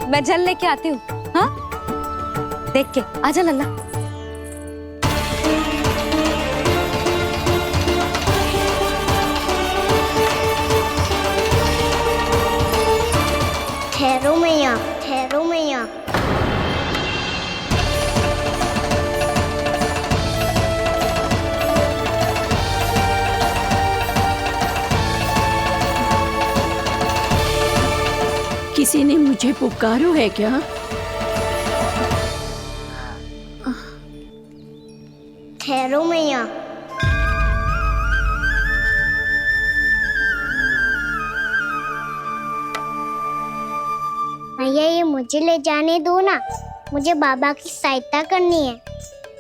मैं जल लेके आती हूँ। हाँ, देख के आजा लल्ला। ठहरो मैया, ठहरो मैया। किसी ने मुझे पुकारो है क्या? ठहरो मैया। मैया ये मुझे ले जाने दो ना, मुझे बाबा की सहायता करनी है।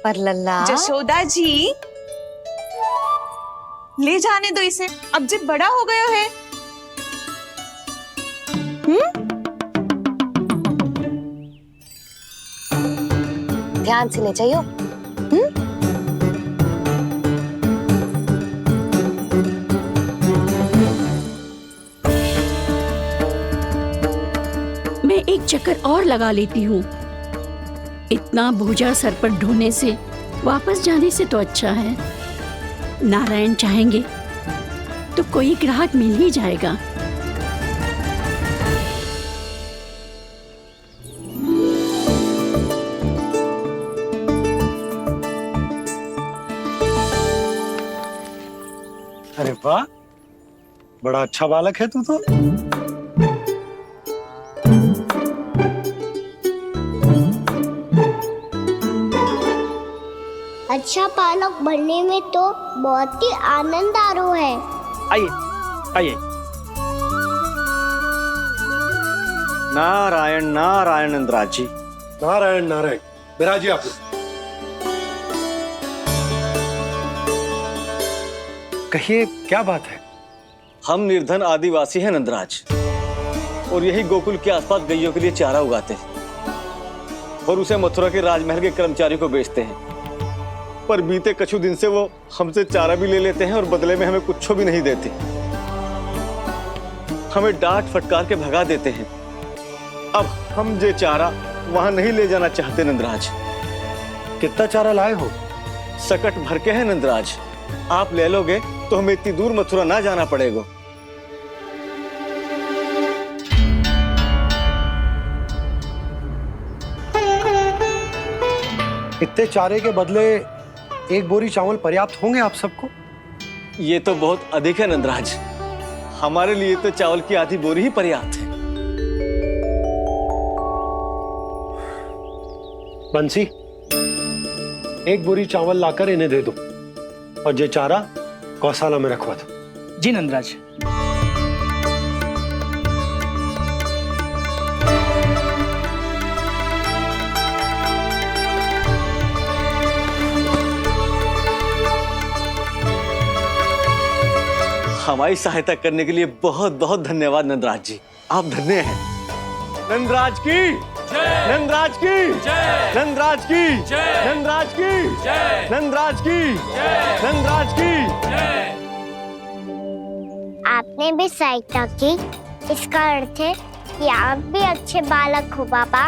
पर लल्ला। जशोदा जी, ले जाने दो इसे, अब जब बड़ा हो गया है। ध्यान से ले जाइयो। मैं एक चक्कर और लगा लेती हूँ। इतना बोझा सर पर ढोने से वापस जाने से तो अच्छा है। नारायण चाहेंगे तो कोई ग्राहक मिल ही जाएगा। अरे वाह, बड़ा अच्छा बालक है तू तो। अच्छा बालक बनने में तो बहुत ही आनंद आ रहा है। आइए आइए। नारायण नारायण नंदराज जी। नारायण नारायण। बिराजिए आप। कहिए क्या बात है? हम निर्धन आदिवासी हैं नंदराज, और यही गोकुल के आसपास गैयों के लिए चारा उगाते हैं और उसे मथुरा के राजमहल के कर्मचारी को बेचते हैं। पर बीते कुछ दिन से वो हमसे चारा भी ले लेते हैं और बदले में हमें कुछ भी नहीं देते। हमें डांट फटकार के भगा देते हैं। अब हम ये चारा वहां नहीं ले जाना चाहते नंदराज। कितना चारा लाए हो? सकट भर के है नंदराज। आप ले लोगे तो हमें इतनी दूर मथुरा ना जाना पड़ेगा। इतने चारे के बदले एक बोरी चावल पर्याप्त होंगे आप सबको? ये तो बहुत अधिक है नंदराज। हमारे लिए तो चावल की आधी बोरी ही पर्याप्त है। बंसी, एक बोरी चावल लाकर इन्हें दे दो और ये चारा गौशाला में रखवा दो। जी नंदराज। हमारी सहायता करने के लिए बहुत बहुत धन्यवाद नंदराज जी। आप धन्य हैं। नंदराज की जय, नंदराज की जय, नंदराज की जय, नंदराज की जय, नंदराज की जय, नंदराज की जय। आपने भी सहायता की, इसका अर्थ है कि आप भी अच्छे बालक हो बाबा।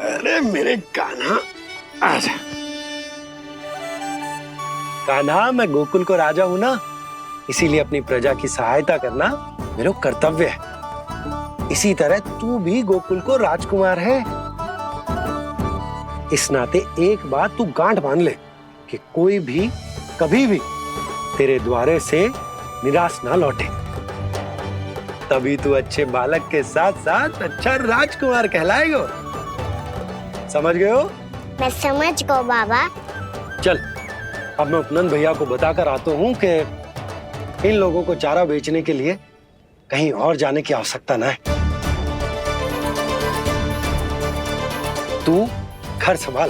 अरे मेरे कान्हा, आजा। कान्हा, मैं गोकुल को राजा हूं ना, इसीलिए अपनी प्रजा की सहायता करना मेरा कर्तव्य है। इसी तरह तू भी गोकुल को राजकुमार है। इस नाते एक बात तू गांठ बांध ले कि कोई भी कभी भी तेरे द्वारे से निराश ना लौटे। तभी तू अच्छे बालक के साथ साथ अच्छा राजकुमार कहलाएगा। समझ गए हो? मैं समझ गया बाबा। चल, अब मैं उपनंद भैया को बताकर आता हूँ कि इन लोगों को चारा बेचने के लिए कहीं और जाने की आवश्यकता ना है। तू घर संभाल।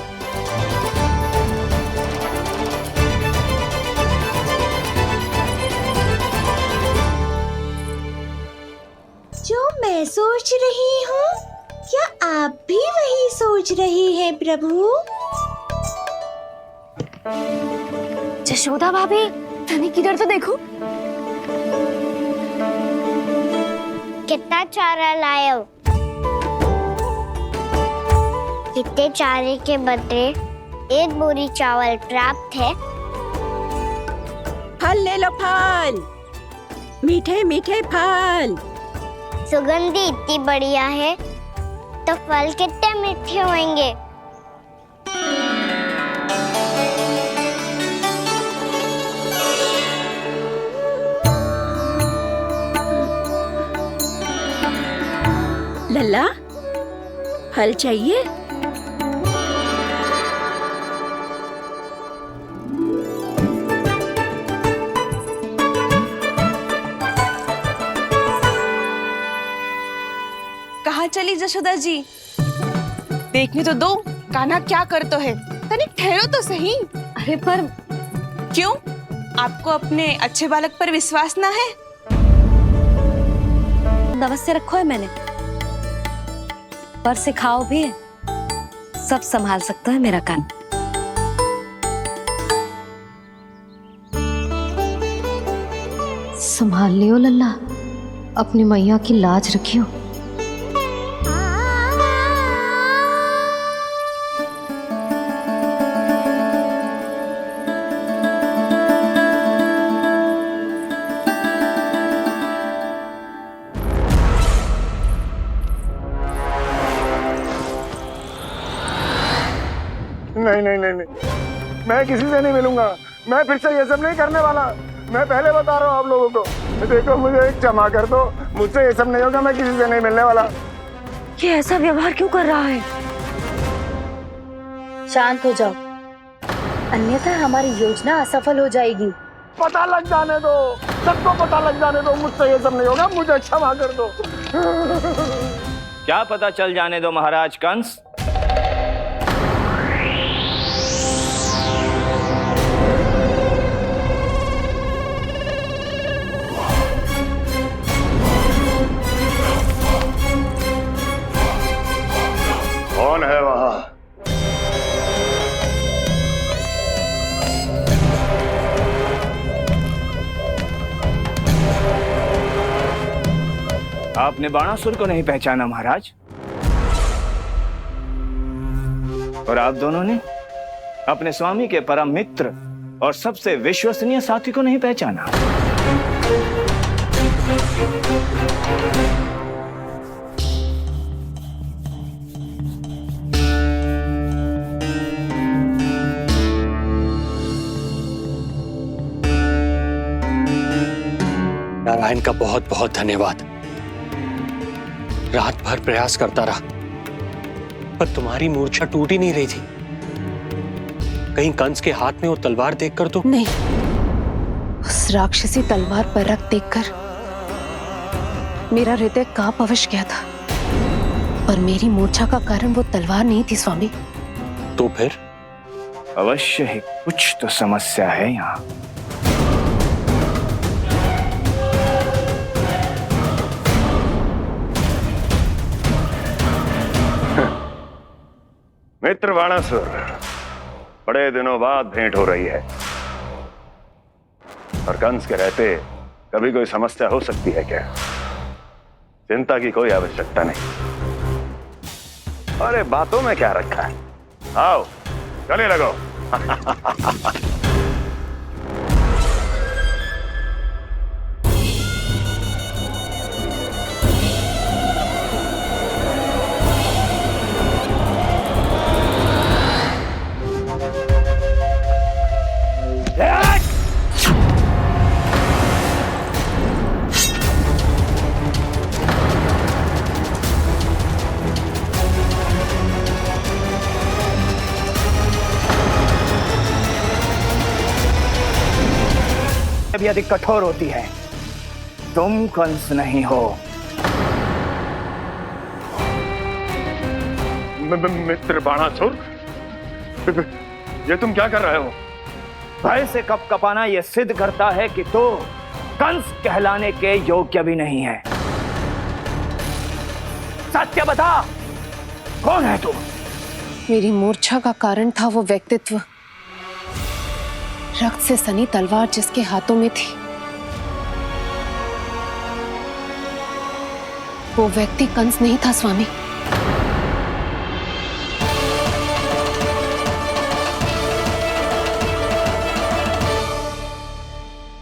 जो मैं सोच रही हूँ, क्या आप भी वही सोच रही हैं प्रभु? जशोदा भाभी, तनिक इधर तो देखो। कितना चारा लाए हो? कितने चारे के बदले 1 बोरी चावल प्राप्त है। फल ले लो, फल, मीठे मीठे फल। सुगंधी इतनी बढ़िया है तो फल कितने मीठे होंगे। लल्ला, फल चाहिए? कहाँ चली जशोदा जी? देखने तो दो कान्हा क्या करतो है। तनिक ठहरो तो सही। अरे पर क्यों? आपको अपने अच्छे बालक पर विश्वास ना है? अवश्य रखो है मैंने, पर सिखाओ भी है। सब संभाल सकता है मेरा कान। संभाल लियो लल्ला, अपनी मैया की लाज रखियो। नहीं नहीं नहीं नहीं, मैं किसी से नहीं मिलूंगा। मैं फिर से ये सब नहीं करने वाला। मैं पहले बता रहा हूँ आप लोगों को। देखो, मुझे एक क्षमा कर दो, मुझसे ये सब नहीं होगा। मैं किसी से नहीं मिलने वाला। ये ऐसा व्यवहार क्यों कर रहा है? शांत हो जाओ, अन्यथा हमारी योजना असफल हो जाएगी। पता लग जाने दो, सबको पता लग जाने दो। मुझसे ये सब नहीं होगा, मुझे क्षमा कर दो। क्या पता चल जाने दो महाराज कंस? कौन है वहां? आपने बाणासुर को नहीं पहचाना महाराज, और आप दोनों ने अपने स्वामी के परम मित्र और सबसे विश्वसनीय साथी को नहीं पहचाना। नारायण का बहुत बहुत धन्यवाद। रात भर प्रयास करता रहा, पर तुम्हारी मूर्छा टूट ही नहीं रही थी। कहीं कंस के हाथ में वो तलवार देखकर तो नहीं, उस राक्षसी तलवार पर रख देखकर मेरा हृदय कांप अवश्य गया था, पर मेरी मूर्छा का कारण वो तलवार नहीं थी स्वामी। तो फिर? अवश्य ही कुछ तो समस्या है यहाँ। मित्र बाणासुर, बड़े दिनों बाद भेंट हो रही है, और कंस के रहते कभी कोई समस्या हो सकती है क्या? चिंता की कोई आवश्यकता नहीं। अरे बातों में क्या रखा है, आओ गले लगो। भी अधिक कठोर होती है। तुम कंस नहीं हो। मित्र बाणासुर, ये तुम क्या कर रहे हो? भय से कपकपाना यह सिद्ध करता है कि तू कंस कहलाने के योग्य भी नहीं है। सत्य बता, कौन है तू? मेरी मूर्छा का कारण था वो व्यक्तित्व, रक्त से सनी तलवार जिसके हाथों में थी। वो व्यक्ति कंस नहीं था स्वामी।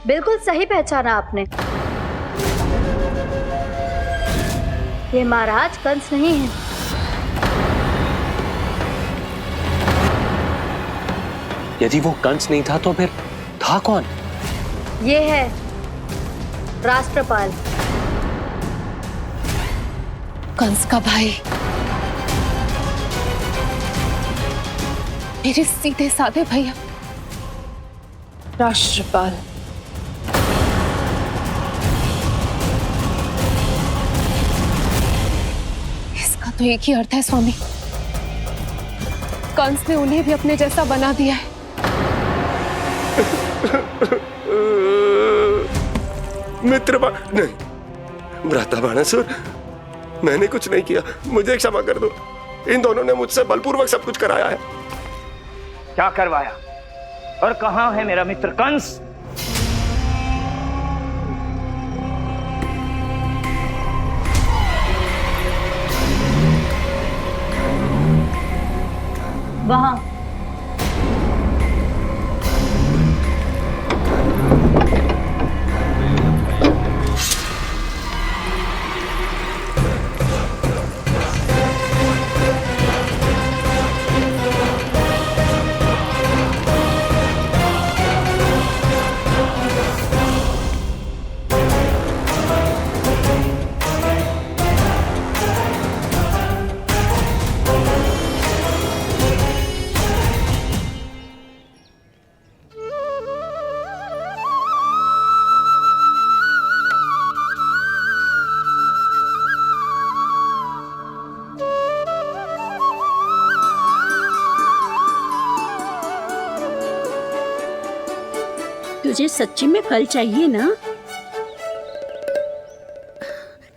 बिल्कुल सही पहचाना आपने। ये महाराज कंस नहीं है। यदि वो कंस नहीं था तो फिर था कौन? ये है राष्ट्रपाल। कंस का भाई, मेरे सीधे साधे भैया राष्ट्रपाल। इसका तो एक ही अर्थ है स्वामी, कंस ने उन्हें भी अपने जैसा बना दिया है। नहीं, भ्राता बाणासुर, मैंने कुछ नहीं किया, मुझे क्षमा कर दो। इन दोनों ने मुझसे बलपूर्वक सब कुछ कराया है। क्या करवाया और कहाँ है मेरा मित्र कंस? वहां। तुझे सच्ची में फल चाहिए ना?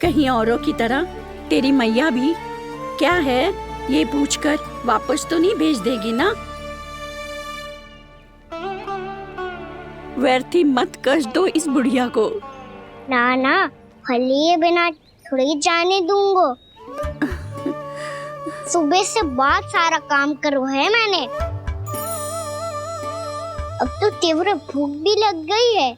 कहीं औरों की तरह तेरी मैया भी क्या है ये पूछकर वापस तो नहीं भेज देगी ना? व्यर्थ ही मत कष्ट दो इस बुढ़िया को। ना ना, फल लिए बिना थोड़ी जाने दूंगो। सुबह से बहुत सारा काम करो है मैंने। अब तो तीव्र भूख भी लग गई है।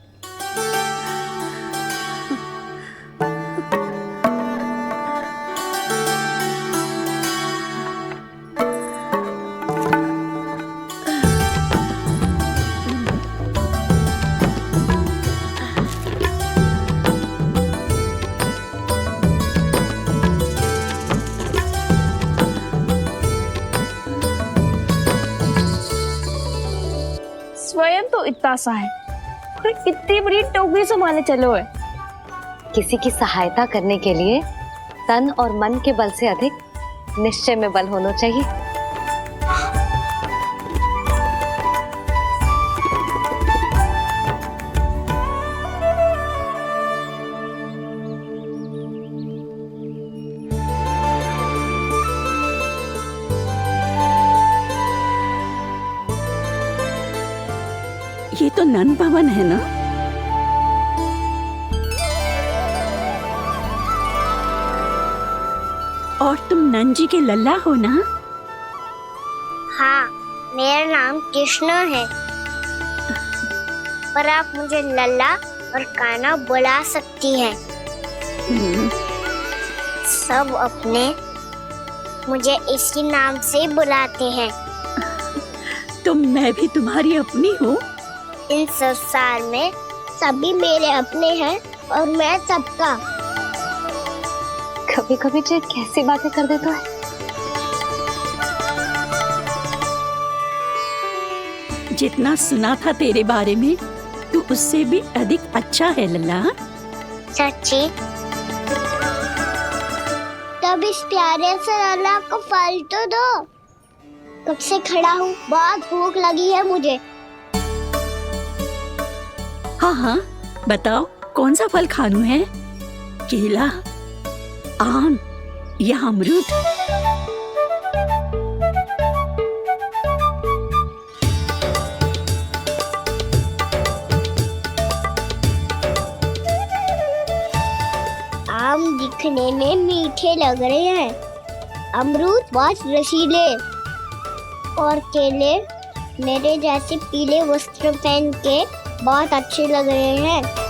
स्वयं तो इतना सा है, कोई कितनी बड़ी टोकरी संभाले चलो है। किसी की सहायता करने के लिए तन और मन के बल से अधिक निश्चय में बल होना चाहिए। ये तो नन भवन है ना? और तुम नन जी के लल्ला हो ना? हाँ, मेरा नाम कृष्ण है, पर आप मुझे लल्ला और कान्हा बुला सकती हैं। सब अपने मुझे इसी नाम से बुलाते हैं। तो मैं भी तुम्हारी अपनी हूँ। इन संसार में सभी मेरे अपने हैं और मैं सबका। कभी कभी तो कैसी बातें कर देता है। जितना सुना था तेरे बारे में, तू उससे भी अधिक अच्छा है लल्ला। सच्ची? तब इस प्यारे से लल्ला को फल तो दो। कब से खड़ा हूँ, बहुत भूख लगी है मुझे। हाँ हाँ, बताओ कौन सा फल खानू है? केला, आम या अमरूद? आम आम दिखने में मीठे लग रहे हैं, अमरूद बहुत रसीले और केले मेरे जैसे पीले वस्त्र पहन के बहुत अच्छे लग रहे हैं।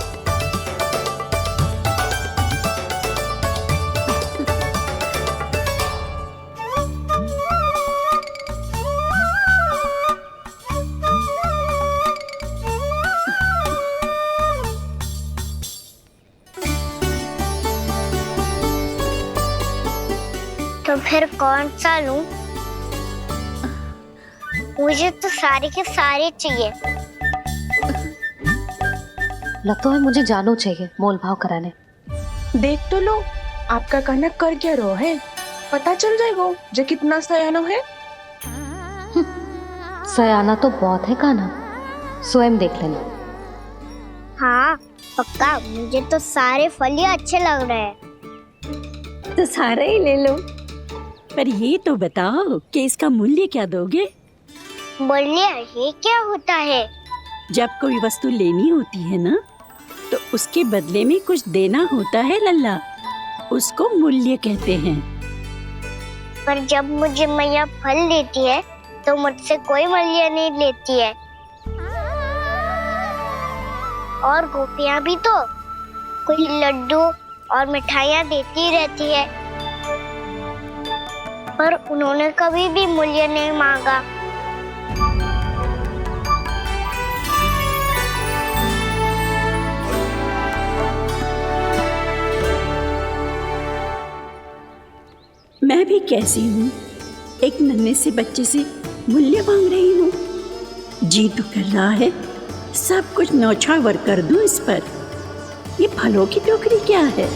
तो फिर कौन सा लूं? मुझे तो सारे के सारे चाहिए। लगता है मुझे जानू चाहिए मोल भाव कराने। देख तो लो आपका कहना कर क्या रहो है, पता चल जाएगा जो कितना सयानो है। सयाना तो बहुत है कान्हा, स्वयं देख लेना। हाँ पक्का, मुझे तो सारे फल ही अच्छे लग रहे हैं। तो सारा ही ले लो, पर ये तो बताओ कि इसका मूल्य क्या दोगे? मूल्य ये क्या होता है? जब कोई वस्तु लेनी होती है ना, तो उसके बदले में कुछ देना होता है लल्ला, उसको मूल्य कहते हैं। पर जब मुझे मैया फल देती है तो मुझसे कोई मूल्य नहीं लेती है। और गोपियां भी तो कोई लड्डू और मिठाइयाँ देती रहती है, पर उन्होंने कभी भी मूल्य नहीं मांगा। मैं भी कैसी हूँ, एक नन्हे से बच्चे से मूल्य मांग रही हूँ। जी तो कर रहा है सब कुछ न्यौछावर कर दूं इस पर। ये फलों की टोकरी क्या है?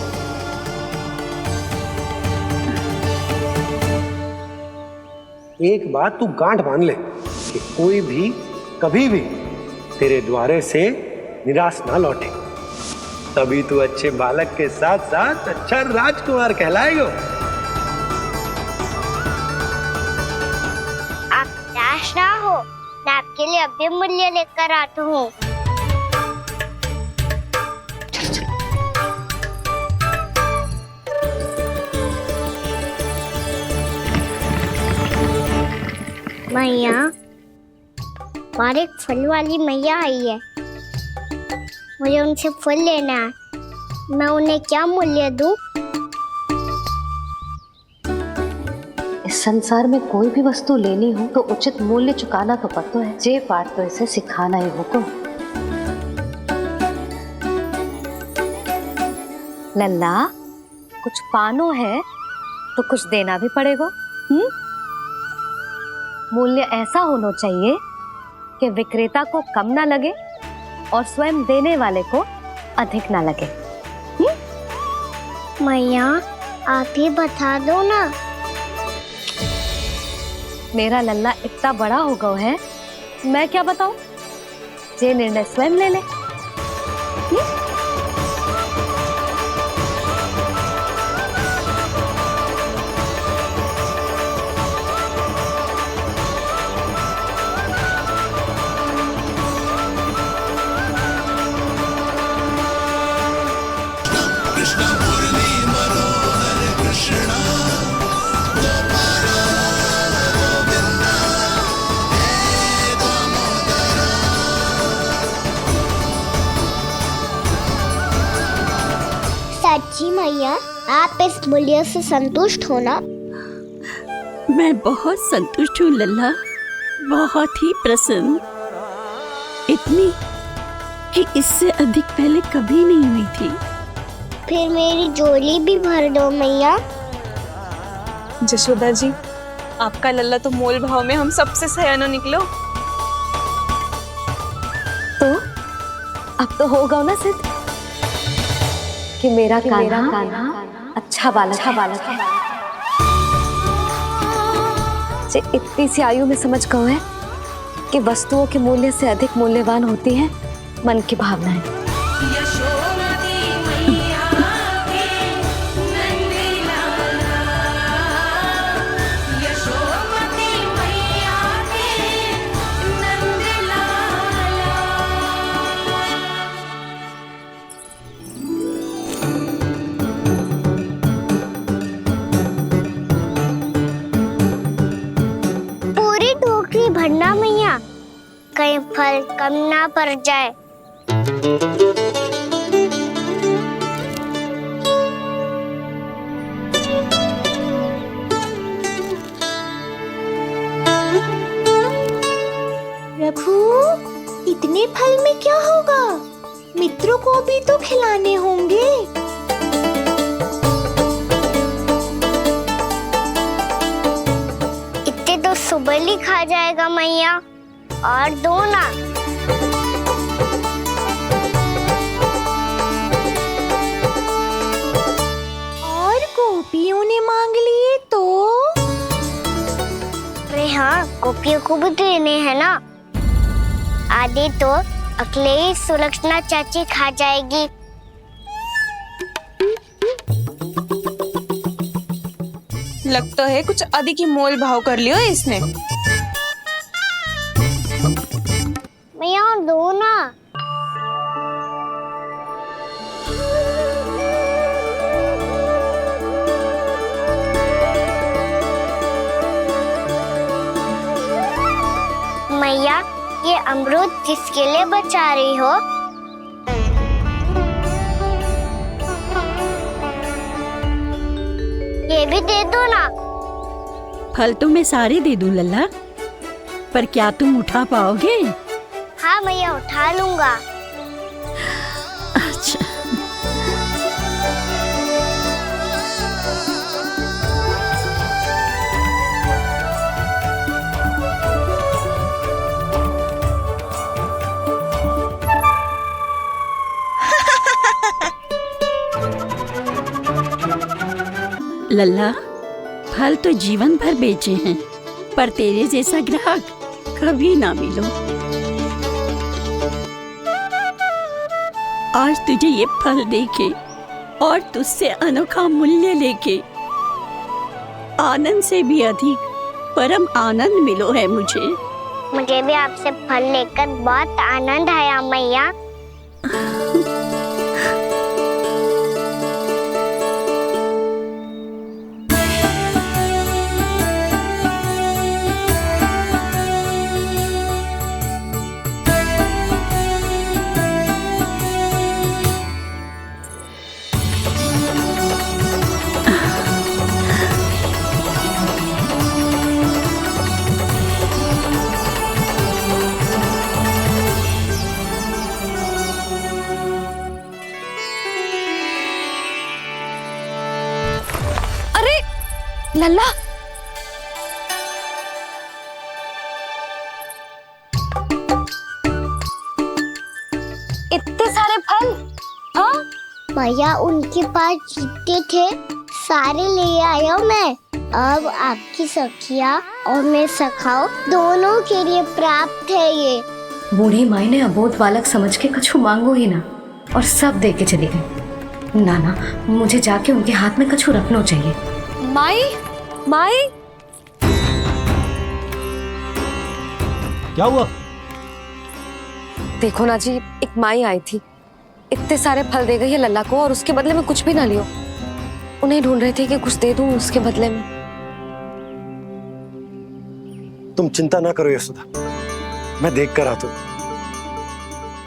एक बात तू गांठ बांध ले कि कोई भी कभी भी तेरे द्वारे से निराश ना लौटे, तभी तू अच्छे बालक के साथ साथ अच्छा राजकुमार कहलाएगा। आप निराश ना हो, मैं आपके लिए अभी मूल्य लेकर आता हूँ। मैया, और एक फल वाली मैया आई है, मुझे उनसे फल लेना है। मैं उन्हें क्या मूल्य दूं? इस संसार में कोई भी वस्तु लेनी हो तो उचित मूल्य चुकाना तो पड़ता है। जे पाठ तो इसे सिखाना ही हुकुम। लल्ला, कुछ पानो है तो कुछ देना भी पड़ेगा। मूल्य ऐसा होना चाहिए कि विक्रेता को कम ना लगे और स्वयं देने वाले को अधिक ना लगे। मैया, आप ही बता दो ना। मेरा लल्ला इतना बड़ा हो गया है, मैं क्या बताऊं? ये निर्णय स्वयं ले ले। सच्ची मैया, आप इस मूल्य से संतुष्ट हो ना? मैं बहुत संतुष्ट हूँ लल्ला, बहुत ही प्रसन्न। इतनी कि इससे अधिक पहले कभी नहीं हुई थी। फिर मेरी झोली भी भर दो मैया। जशोदा जी, आपका लल्ला तो मोल भाव में हम सबसे सयानो निकलो। तो अब तो होगा ना सिद्ध कि मेरा कान्हा अच्छा बालक है। जे इतनी सी आयु में समझ गए है कि वस्तुओं के मूल्य से अधिक मूल्यवान होती है मन की भावनाएं। फल कम ना पड़ जाए। प्रभु, इतने फल में क्या होगा? मित्रों को भी तो खिलाने होंगे। इतने तो सुबह ही खा जाएगा मैया, और दो ना। और गोपियों ने मांग लिए तो? अरे हाँ, गोपियों को भी देने हैं ना। आधे तो अकेले सुलक्षणा चाची खा जाएगी। लगता है कुछ आदि की मोल भाव कर लियो इसने। मैया और दो ना। मैया, ये अमरूद किसके लिए बचा रही हो? ये भी दे दो ना। फल तो मैं सारे दे दूं लल्ला, पर क्या तुम उठा पाओगे? हाँ मैया, उठा लूंगा। अच्छा। लल्ला, फल तो जीवन भर बेचे हैं, पर तेरे जैसा ग्राहक कभी ना मिलो। आज तुझे ये फल देके और तुझसे अनोखा मूल्य लेके आनंद से भी अधिक परम आनंद मिलो है मुझे। मुझे भी आपसे फल लेकर बहुत आनंद आया मैया। लल्ला, इतने सारे फल? हाँ भैया, उनके पास जितने थे सारे ले आया मैं। अब आपकी सखिया और मैं सखाओ दोनों के लिए प्राप्त है ये। बूढ़ी माई ने अबोध बालक समझ के कछु मांगो ही ना, और सब दे के चली गई। नाना, मुझे जाके उनके हाथ में कछु रखना चाहिए। माई, माई, क्या हुआ? देखो ना जी, एक माई आई थी, इतने सारे फल दे गई है लल्ला को, और उसके बदले में कुछ भी ना लियो। उन्हें ढूंढ रहे थे कि कुछ दे दूं उसके बदले में। तुम चिंता ना करो यशोदा, मैं देख कर आता हूं।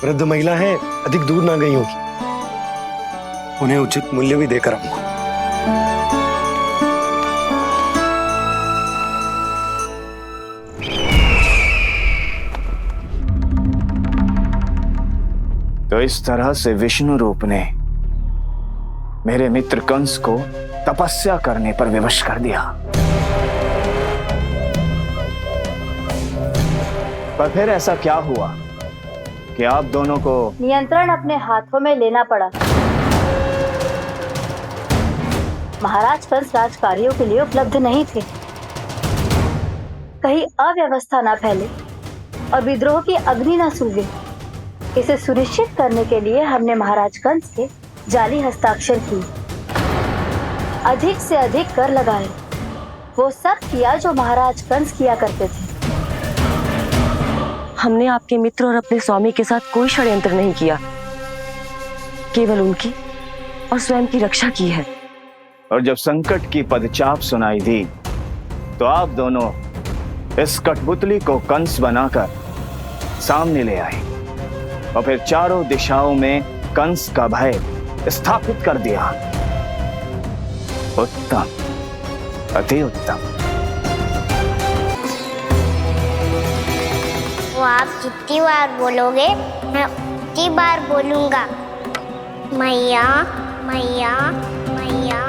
वृद्ध महिला है, अधिक दूर ना गई होगी, उन्हें उचित मूल्य भी देकर आऊंगा। तो इस तरह से विष्णु रूप ने मेरे मित्र कंस को तपस्या करने पर विवश कर दिया। पर फिर ऐसा क्या हुआ कि आप दोनों को नियंत्रण अपने हाथों में लेना पड़ा? महाराज कंस राजकार्यों के लिए उपलब्ध नहीं थे। कहीं अव्यवस्था ना फैले और विद्रोह की अग्नि न सूखे, इसे सुनिश्चित करने के लिए हमने महाराज कंस के जाली हस्ताक्षर किए, अधिक से अधिक कर लगाए, वो सब किया जो महाराज कंस किया करते थे। हमने आपके मित्र और अपने स्वामी के साथ कोई षड्यंत्र नहीं किया, केवल उनकी और स्वयं की रक्षा की है। और जब संकट की पदचाप सुनाई दी तो आप दोनों इस कठपुतली को कंस बनाकर सामने ले आई और फिर चारों दिशाओं में कंस का भय स्थापित कर दिया। उत्तम, अति उत्तम। वो आप जितनी बार बोलोगे मैं उतनी बार बोलूंगा। मैया मैया मैया।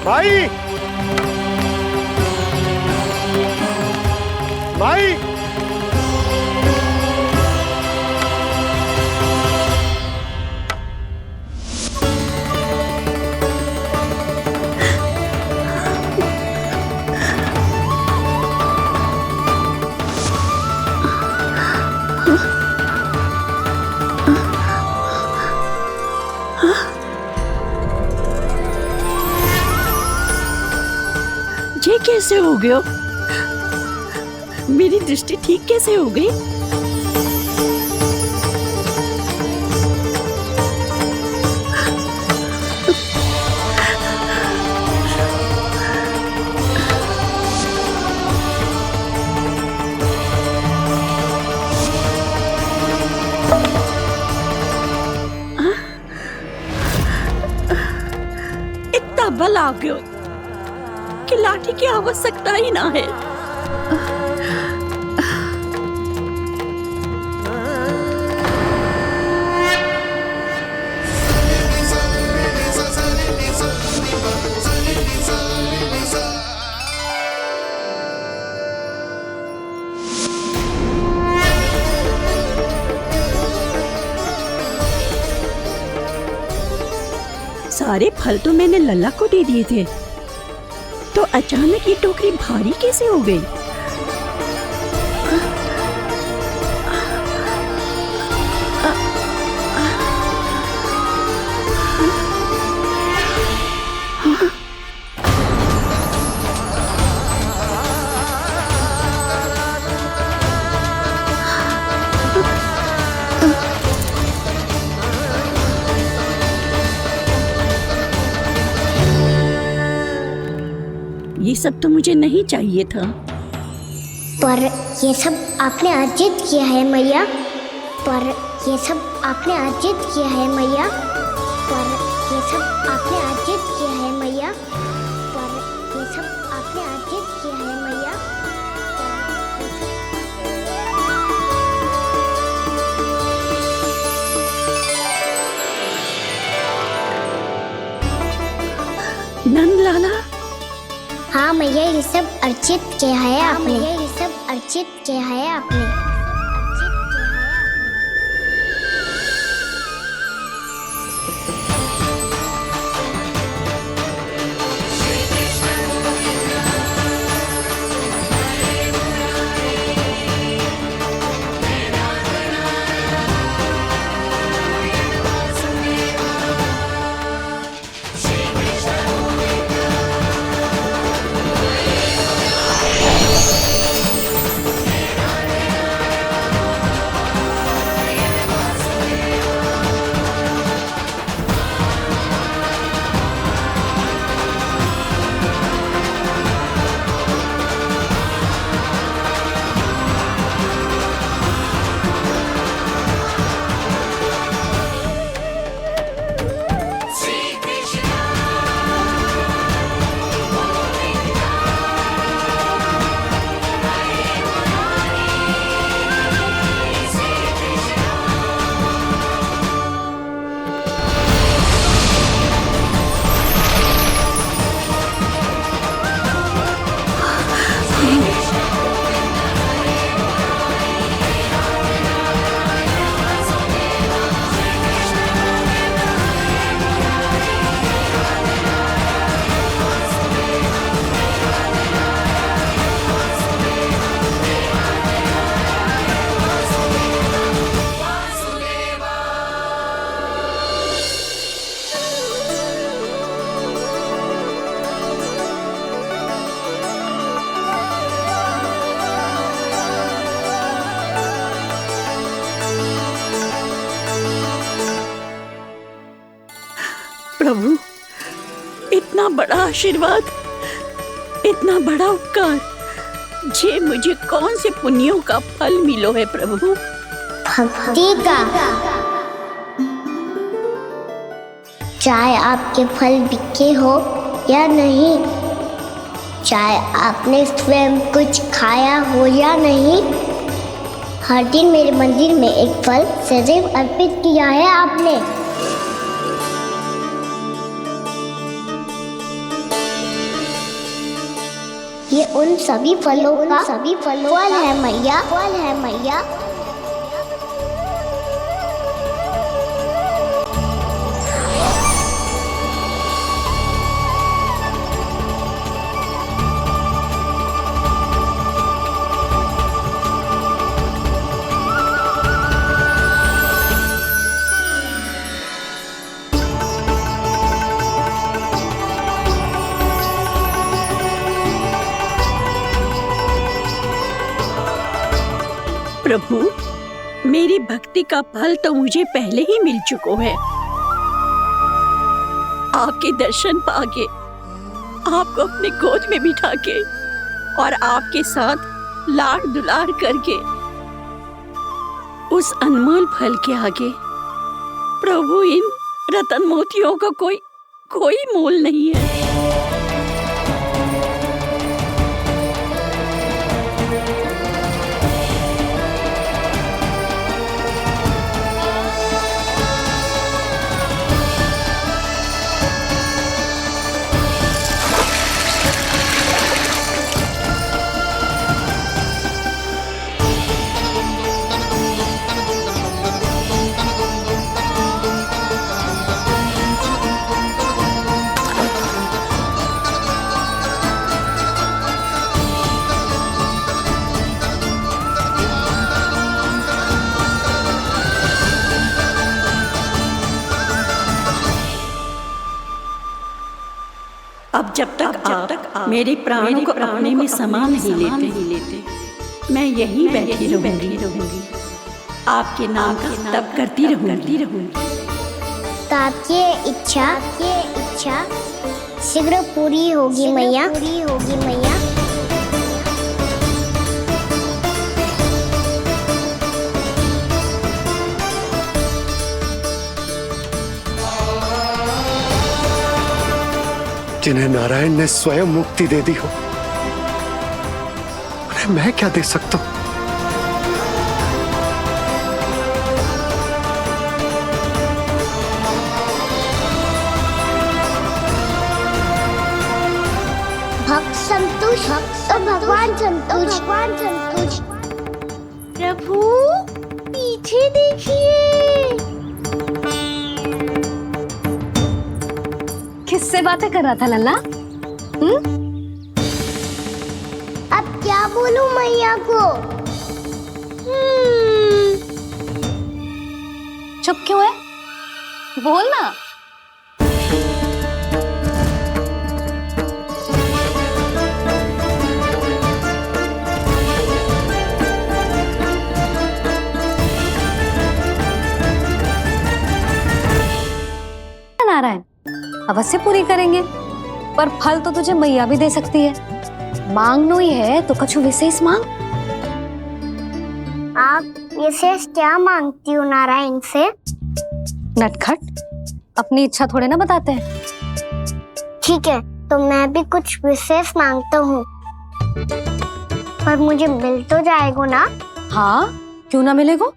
भाई भाई ये कैसे हो गया? मेरी दृष्टि ठीक कैसे हो गई? इतना बल आ गया कि लाठी की आवश्यकता ही ना है। सारे फल तो मैंने लल्ला को दे दिए थे, तो अचानक ये टोकरी भारी कैसे हो गई? ये सब तो मुझे नहीं चाहिए था। पर ये सब आपने अर्जित किया है मैया। पर ये सब आपने अर्जित किया है मैया। पर ये सब आपने अर्जित किया है मैया। पर ये सब आपने अर्जित किया है मैया। नंद लाला। हाँ मैया, ये सब अर्जित किया है आपने। ये सब अर्जित किया है आपने। प्रभु, इतना बड़ा आशीर्वाद, इतना बड़ा उपकार, जे मुझे कौन से पुण्यों का फल मिलो है प्रभु? भक्ति का। चाहे आपके फल बिके हो या नहीं, चाहे आपने स्वयं कुछ खाया हो या नहीं, हर दिन मेरे मंदिर में एक फल सदैव अर्पित किया है आपने। ये उन सभी फलों का फल है मैया, फल है मैया। प्रभु, मेरी भक्ति का फल तो मुझे पहले ही मिल चुका है। आपके दर्शन पाके, आपको अपने गोद में बिठा के और आपके साथ लाड दुलार करके, उस अनमोल फल के आगे प्रभु इन रतन मोतियों का कोई मोल नहीं है। अब जब तक आप मेरे प्राणों को अपने में समा नहीं लेते, मैं यहीं बैठी रहूंगी, आपके नाम का तप करती रहूंगी। तो आपकी इच्छा शीघ्र पूरी होगी मैया। जिन्हें नारायण ने स्वयं मुक्ति दे दी हो, उन्हें मैं क्या दे सकता हूं? भक्त संतोष तो भगवान संतोष। प्रभु पीछे देखिए। किससे बातें कर रहा था लल्ला? अब क्या बोलूं मैया को? चुप क्यों है? बोल ना। नारायण, अवश्य पूरी करेंगे, पर फल तो तुझे मैया भी दे सकती है। मांगनो ही है तो कुछ विशेष मांग। आप विशेष क्या मांगती हो नारायण से? नटखट, अपनी इच्छा थोड़े ना बताते हैं। ठीक है, तो मैं भी कुछ विशेष मांगता हूँ, पर मुझे मिल तो जाएगा ना? हाँ, क्यों ना मिलेगा?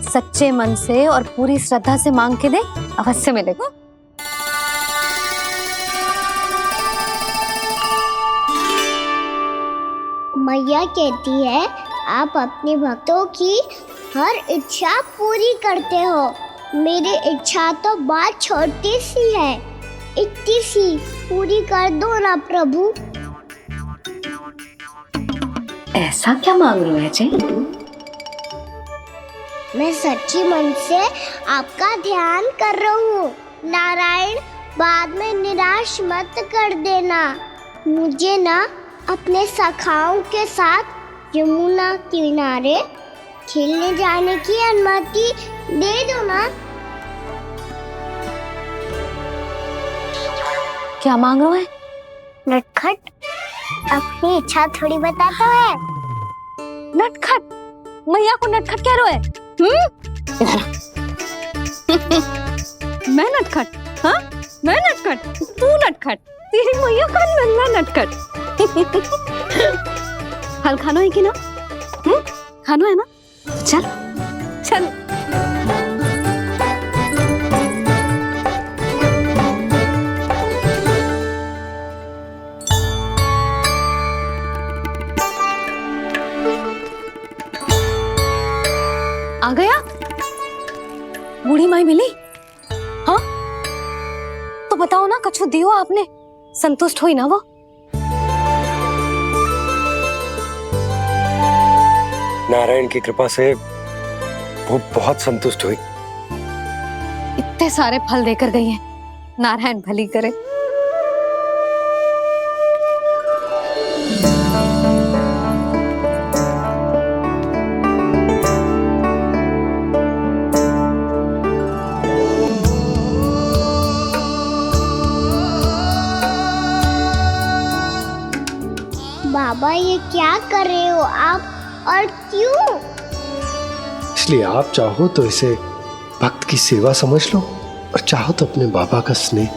सच्चे मन से और पूरी श्रद्धा से मांग के दे, अवश्य मिलेगा। मैया कहती है आप अपने भक्तों की हर इच्छा पूरी करते हो। मेरी इच्छा तो बहुत छोटी सी है, इतनी सी पूरी कर दो ना प्रभु। ऐसा क्या मांग रहे हो है जी? मैं सच्ची मन से आपका ध्यान कर रहा हूँ। नारायण, बाद में निराश मत कर देना। मुझे ना अपने सखाओं के साथ यमुना किनारे खेलने जाने की अनुमति दे दो ना। क्या मांग रहे हैं? नटखट अपनी इच्छा थोड़ी बताता है। नटखट? मैया को नटखट कह रहे है? मैं नटखट? हाँ, मैं नटखट? तू नटखट? तेरी मैया का नल्ला नटखट। फल खानो है कि ना? खानो है ना? चल चल। आ गया? बूढ़ी माई मिली? हाँ, तो बताओ ना, कछु दियो आपने, संतुष्ट हुई ना वो? नारायण की कृपा से वो बहुत संतुष्ट हुई। इतने सारे फल देकर गई हैं, नारायण भली करे। बाबा ये क्या कर रहे हो आप, और क्यों? इसलिए आप चाहो तो इसे भक्त की सेवा समझ लो, और चाहो तो अपने बाबा का स्नेह।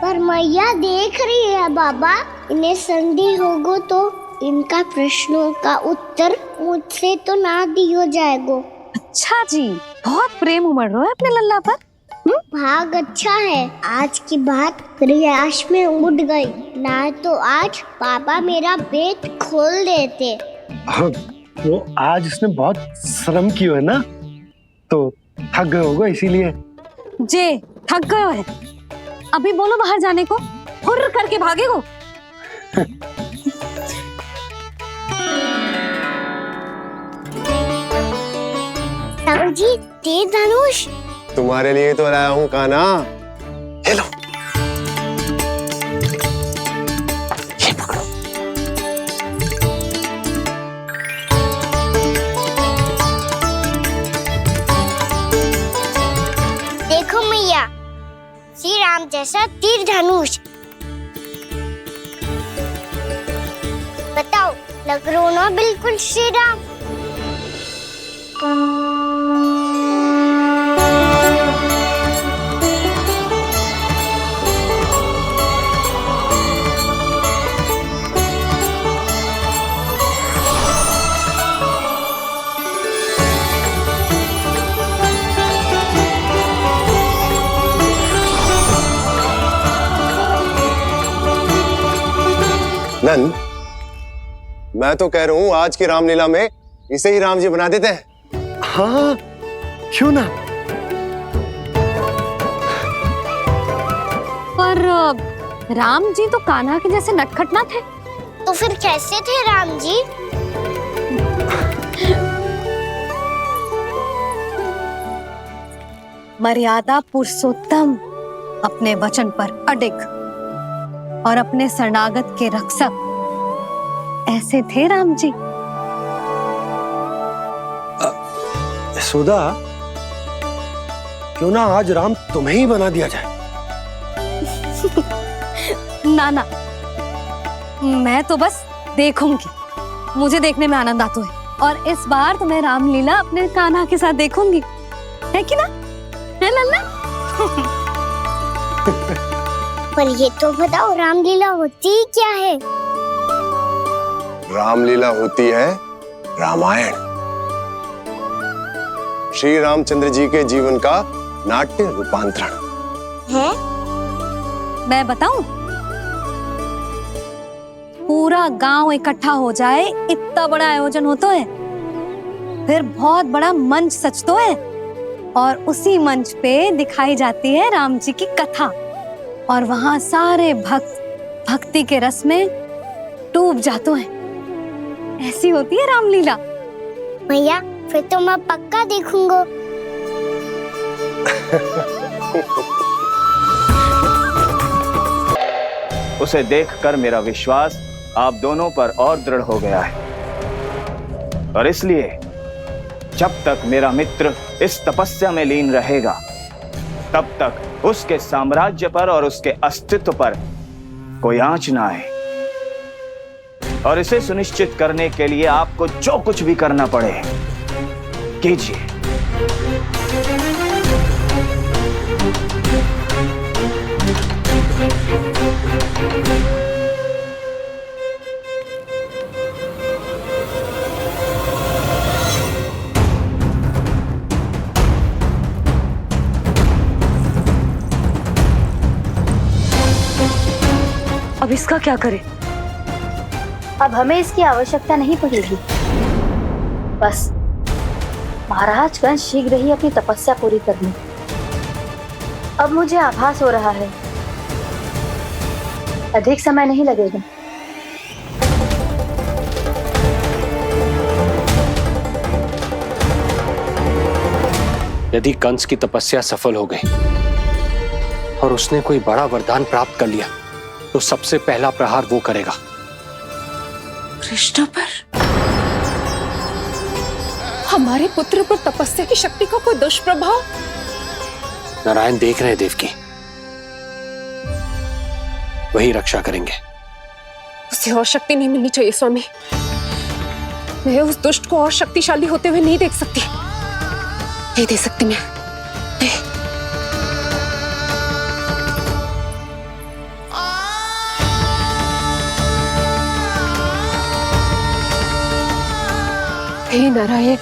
पर मैया देख रही है बाबा, इन्हें संदेह होगो तो इनका प्रश्नों का उत्तर मुझसे तो ना दियो जाएगो। अच्छा जी, बहुत प्रेम उमड़ रहा है अपने लल्ला पर। भाग अच्छा है, आज की बात प्रयास में उड़ गई, ना तो आज पापा मेरा पेट खोल देते। हाँ, वो आज उसने बहुत श्रम किया है ना, तो थक गए होगा इसीलिए। जे थक गए है, अभी बोलो बाहर जाने को, हुर्र करके भागेगो। साहू जी, तीर धनुष तुम्हारे लिए तो लाया हूँ कान्हा। ले लो। ये पकड़ो। देखो मैया, श्री राम जैसा तीर धनुष। बताओ, लग रहा ना बिल्कुल श्री राम? नंद, मैं तो कह रहा हूँ आज की रामलीला में इसे ही राम जी बना देते हैं। हाँ, क्यों ना? पर राम जी तो कान्हा के जैसे नटखट ना थे। तो फिर कैसे थे राम जी? मर्यादा पुरुषोत्तम, अपने वचन पर अडिग और अपने शरणागत के रक्षक, ऐसे थे राम जी। यशोदा, क्यों ना आज राम तुम्हें ही बना दिया जाए? ना ना, मैं तो बस देखूंगी, मुझे देखने में आनंद आता है, और इस बार तो मैं रामलीला अपने कान्हा के साथ देखूंगी, है कि ना? है लल्ला? पर ये तो बताओ, रामलीला होती क्या है? रामलीला होती है रामायण, श्री रामचंद्र जी के जीवन का नाट्य रूपांतरण है। मैं बताऊं? पूरा गांव इकट्ठा हो जाए, इतना बड़ा आयोजन होता है, फिर बहुत बड़ा मंच सजतो है, और उसी मंच पे दिखाई जाती है राम जी की कथा, और वहां सारे भक्त भक्ति के रस में डूब जाते हैं। ऐसी होती है रामलीला। भैया, फिर तो मैं पक्का देखूंगा। उसे देखकर मेरा विश्वास आप दोनों पर और दृढ़ हो गया है, और इसलिए जब तक मेरा मित्र इस तपस्या में लीन रहेगा, तब तक उसके साम्राज्य पर और उसके अस्तित्व पर कोई आंच ना आए। और इसे सुनिश्चित करने के लिए आपको जो कुछ भी करना पड़े कीजिए। अब इसका क्या करें? अब हमें इसकी आवश्यकता नहीं पड़ेगी। बस महाराजगंज शीघ्र ही अपनी तपस्या पूरी कर लें। अब मुझे आभास हो रहा है अधिक समय नहीं लगेगा। यदि कंस की तपस्या सफल हो गई और उसने कोई बड़ा वरदान प्राप्त कर लिया तो सबसे पहला प्रहार वो करेगा। कृष्ण पर, हमारे पुत्र पर तपस्या की शक्ति का कोई दुष्प्रभाव? नारायण देख रहे हैं देवकी, वही रक्षा करेंगे। उसे और शक्ति नहीं मिलनी चाहिए स्वामी। मैं उस दुष्ट को और शक्तिशाली होते हुए नहीं देख सकती, नहीं दे सकती मैं। हे नारायण,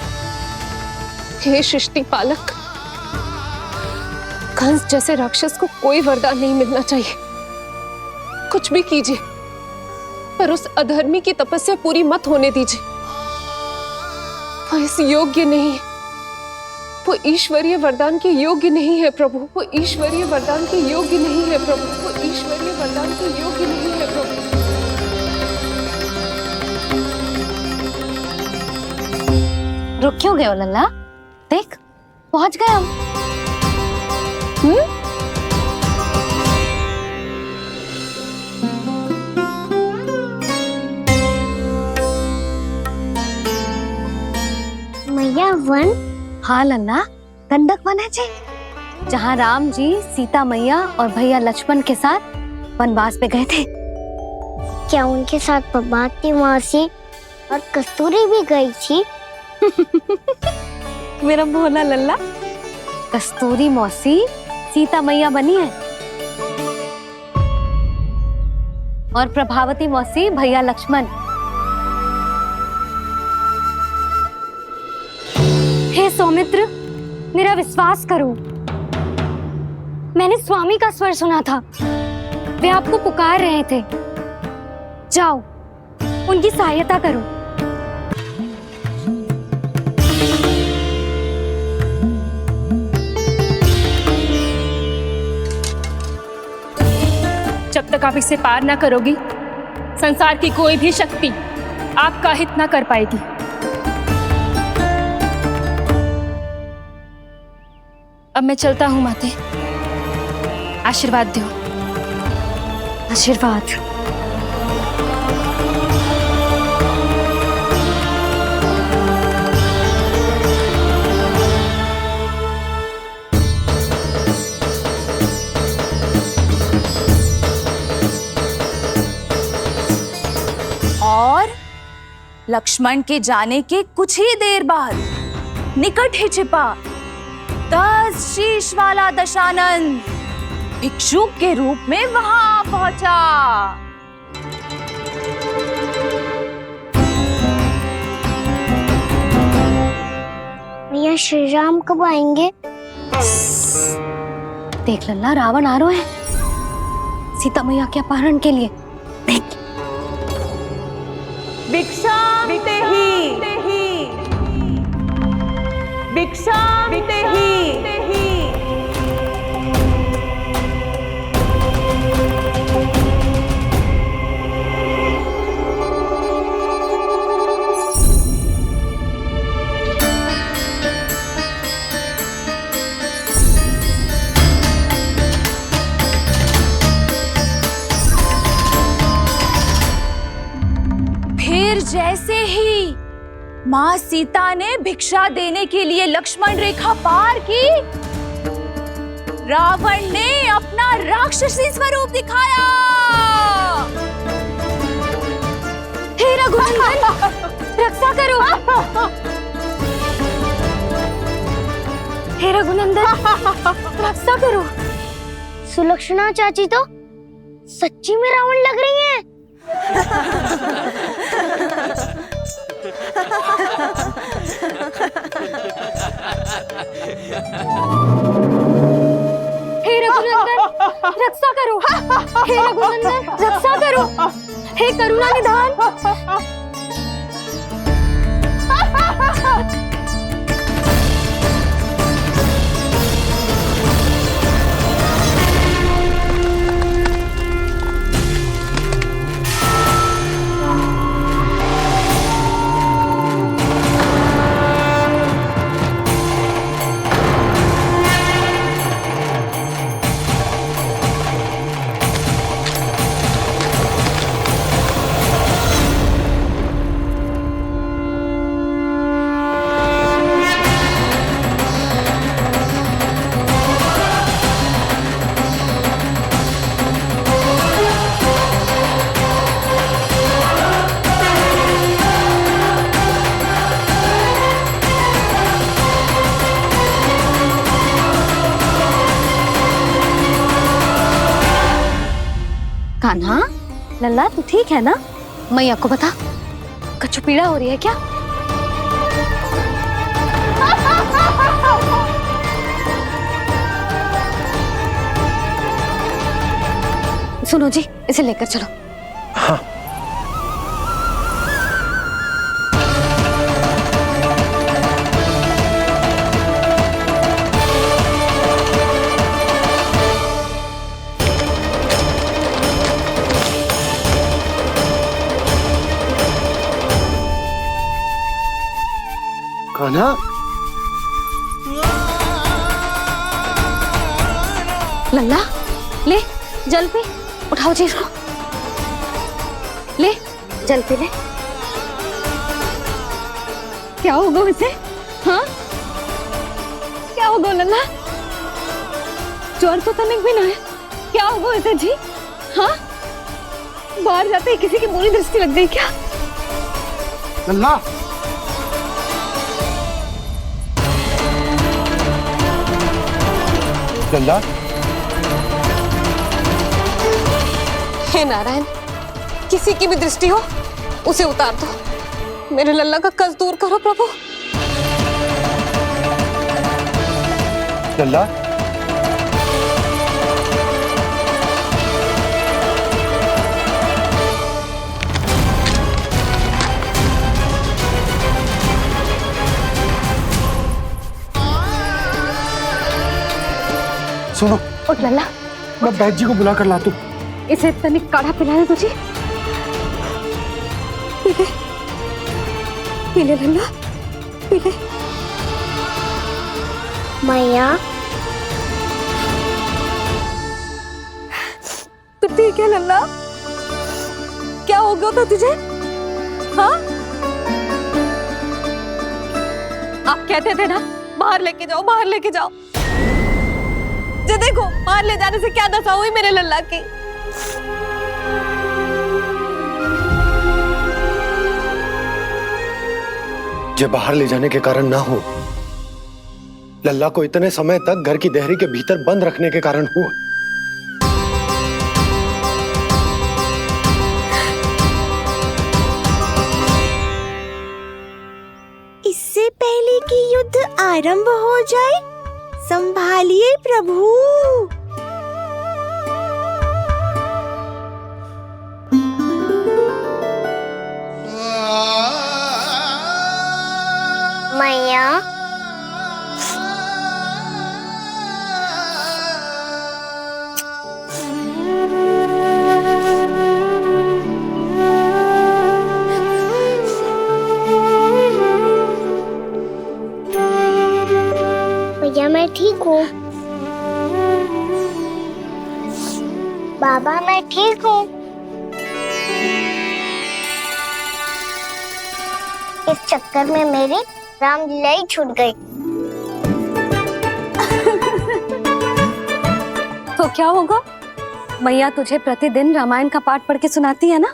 हे सृष्टि पालक, कंस जैसे राक्षस को कोई वरदान नहीं मिलना चाहिए। कुछ भी कीजिए पर उस अधर्मी की तपस्या पूरी मत होने दीजिए। वो इस योग्य नहीं है, वो ईश्वरीय वरदान के योग्य नहीं है प्रभु। वो ईश्वरीय वरदान के योग्य नहीं है प्रभु। वो ईश्वरीय वरदान के योग्य नहीं है प्रभु। रुक क्यों गए हो लल्ला? देख पहुंच गए हम। मैया वन? हाँ लल्ला, गंडक वन है जी, जहाँ राम जी सीता मैया और भैया लक्ष्मण के साथ वनवास पे गए थे। क्या उनके साथ पद्मावती मौसी और कस्तूरी भी गई थी? मेरा भोला लल्ला, कस्तूरी मौसी सीता मैया बनी है और प्रभावती मौसी भैया लक्ष्मण। हे सौमित्र, मेरा विश्वास करो, मैंने स्वामी का स्वर सुना था। वे आपको पुकार रहे थे। जाओ उनकी सहायता करो। जब तक आप इसे पार ना करोगी, संसार की कोई भी शक्ति आपका हित ना कर पाएगी। अब मैं चलता हूँ माते, आशीर्वाद दो। आशीर्वाद। और लक्ष्मण के जाने के कुछ ही देर बाद निकट ही छिपा 10 शीश वाला दशानन भिक्षुक के रूप में वहां पहुंचा। भैया श्री राम कब आएंगे? देख लल्ला, रावण आ रहा है सीता मैया के अपहरण के लिए। देख, भिक्षा फिर जैसे ही माँ सीता ने भिक्षा देने के लिए लक्ष्मण रेखा पार की, रावण ने अपना राक्षसी स्वरूप दिखाया। हे रघुनंदन, रक्षा करो। हे रघुनंदन, रक्षा करो। सुलक्षणा चाची तो सच्ची में रावण लग रही हैं। हे रघुनंदन, रक्षा करो। हे रघुनंदन, रक्षा करो। हे करुणा निधान। कान्हा, लल्ला तू ठीक है ना? मैया को बता, कछु पीड़ा हो रही है क्या? सुनो जी, इसे लेकर चलो। हाँ। कान्हा, लल्ला ले जल पी, उठाओ जी इसको, ले जल पी ले। क्या होगा इसे? हाँ, क्या होगा लल्ला? ज्वर तो तनिक भी ना है, क्या होगा इसे जी? हाँ, बाहर जाते ही किसी की बुरी दृष्टि लग गई क्या? लल्ला, लल्ला, हे नारायण, किसी की भी दृष्टि हो उसे उतार दो। मेरे लल्ला का कष्ट दूर करो प्रभु। लल्ला, सुनो, उठ लल्ला, मैं बैद जी को बुला कर लाता हूँ। इसे तनिक काढ़ा पिलाने दो जी। पी ले, पी ले लल्ला, पी ले। मैया, तो ठीक है लल्ला, क्या हो गया था तुझे? हाँ, आप कहते थे ना बाहर लेके जाओ, बाहर लेके जाओ। जे देखो, बाहर ले जाने से क्या दशा हुई मेरे लल्ला की। जो बाहर ले जाने के कारण ना हो, लल्ला को इतने समय तक घर की देहरी के भीतर बंद रखने के कारण हुआ। इससे पहले कि युद्ध आरंभ हो जाए, संभालिए प्रभु। मैया, भैया मैं ठीक हूँ। बाबा मैं ठीक हूँ। इस चक्कर में मेरी रामलीला ही छूट गई। तो क्या होगा? मैया तुझे प्रतिदिन रामायण का पाठ पढ़ के सुनाती है ना?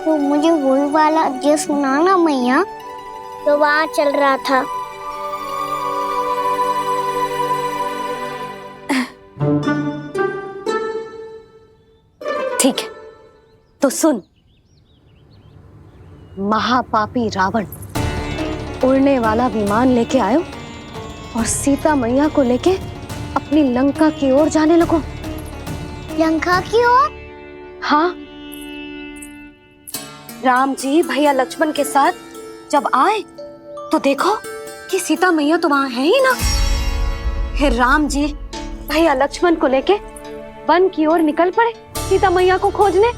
तो मुझे वही वाला जो सुनाना मैया, तो वहाँ चल रहा था। ठीक है, तो सुन। महापापी रावण उड़ने वाला विमान लेके आयो और सीता मैया को लेके अपनी लंका की ओर जाने लगो। लंका की ओर? हाँ, राम जी भैया लक्ष्मण के साथ जब आए तो देखो कि सीता मैया तो वहां है ही ना। फिर राम जी भैया लक्ष्मण को लेके वन की ओर निकल पड़े सीता मैया को खोजने,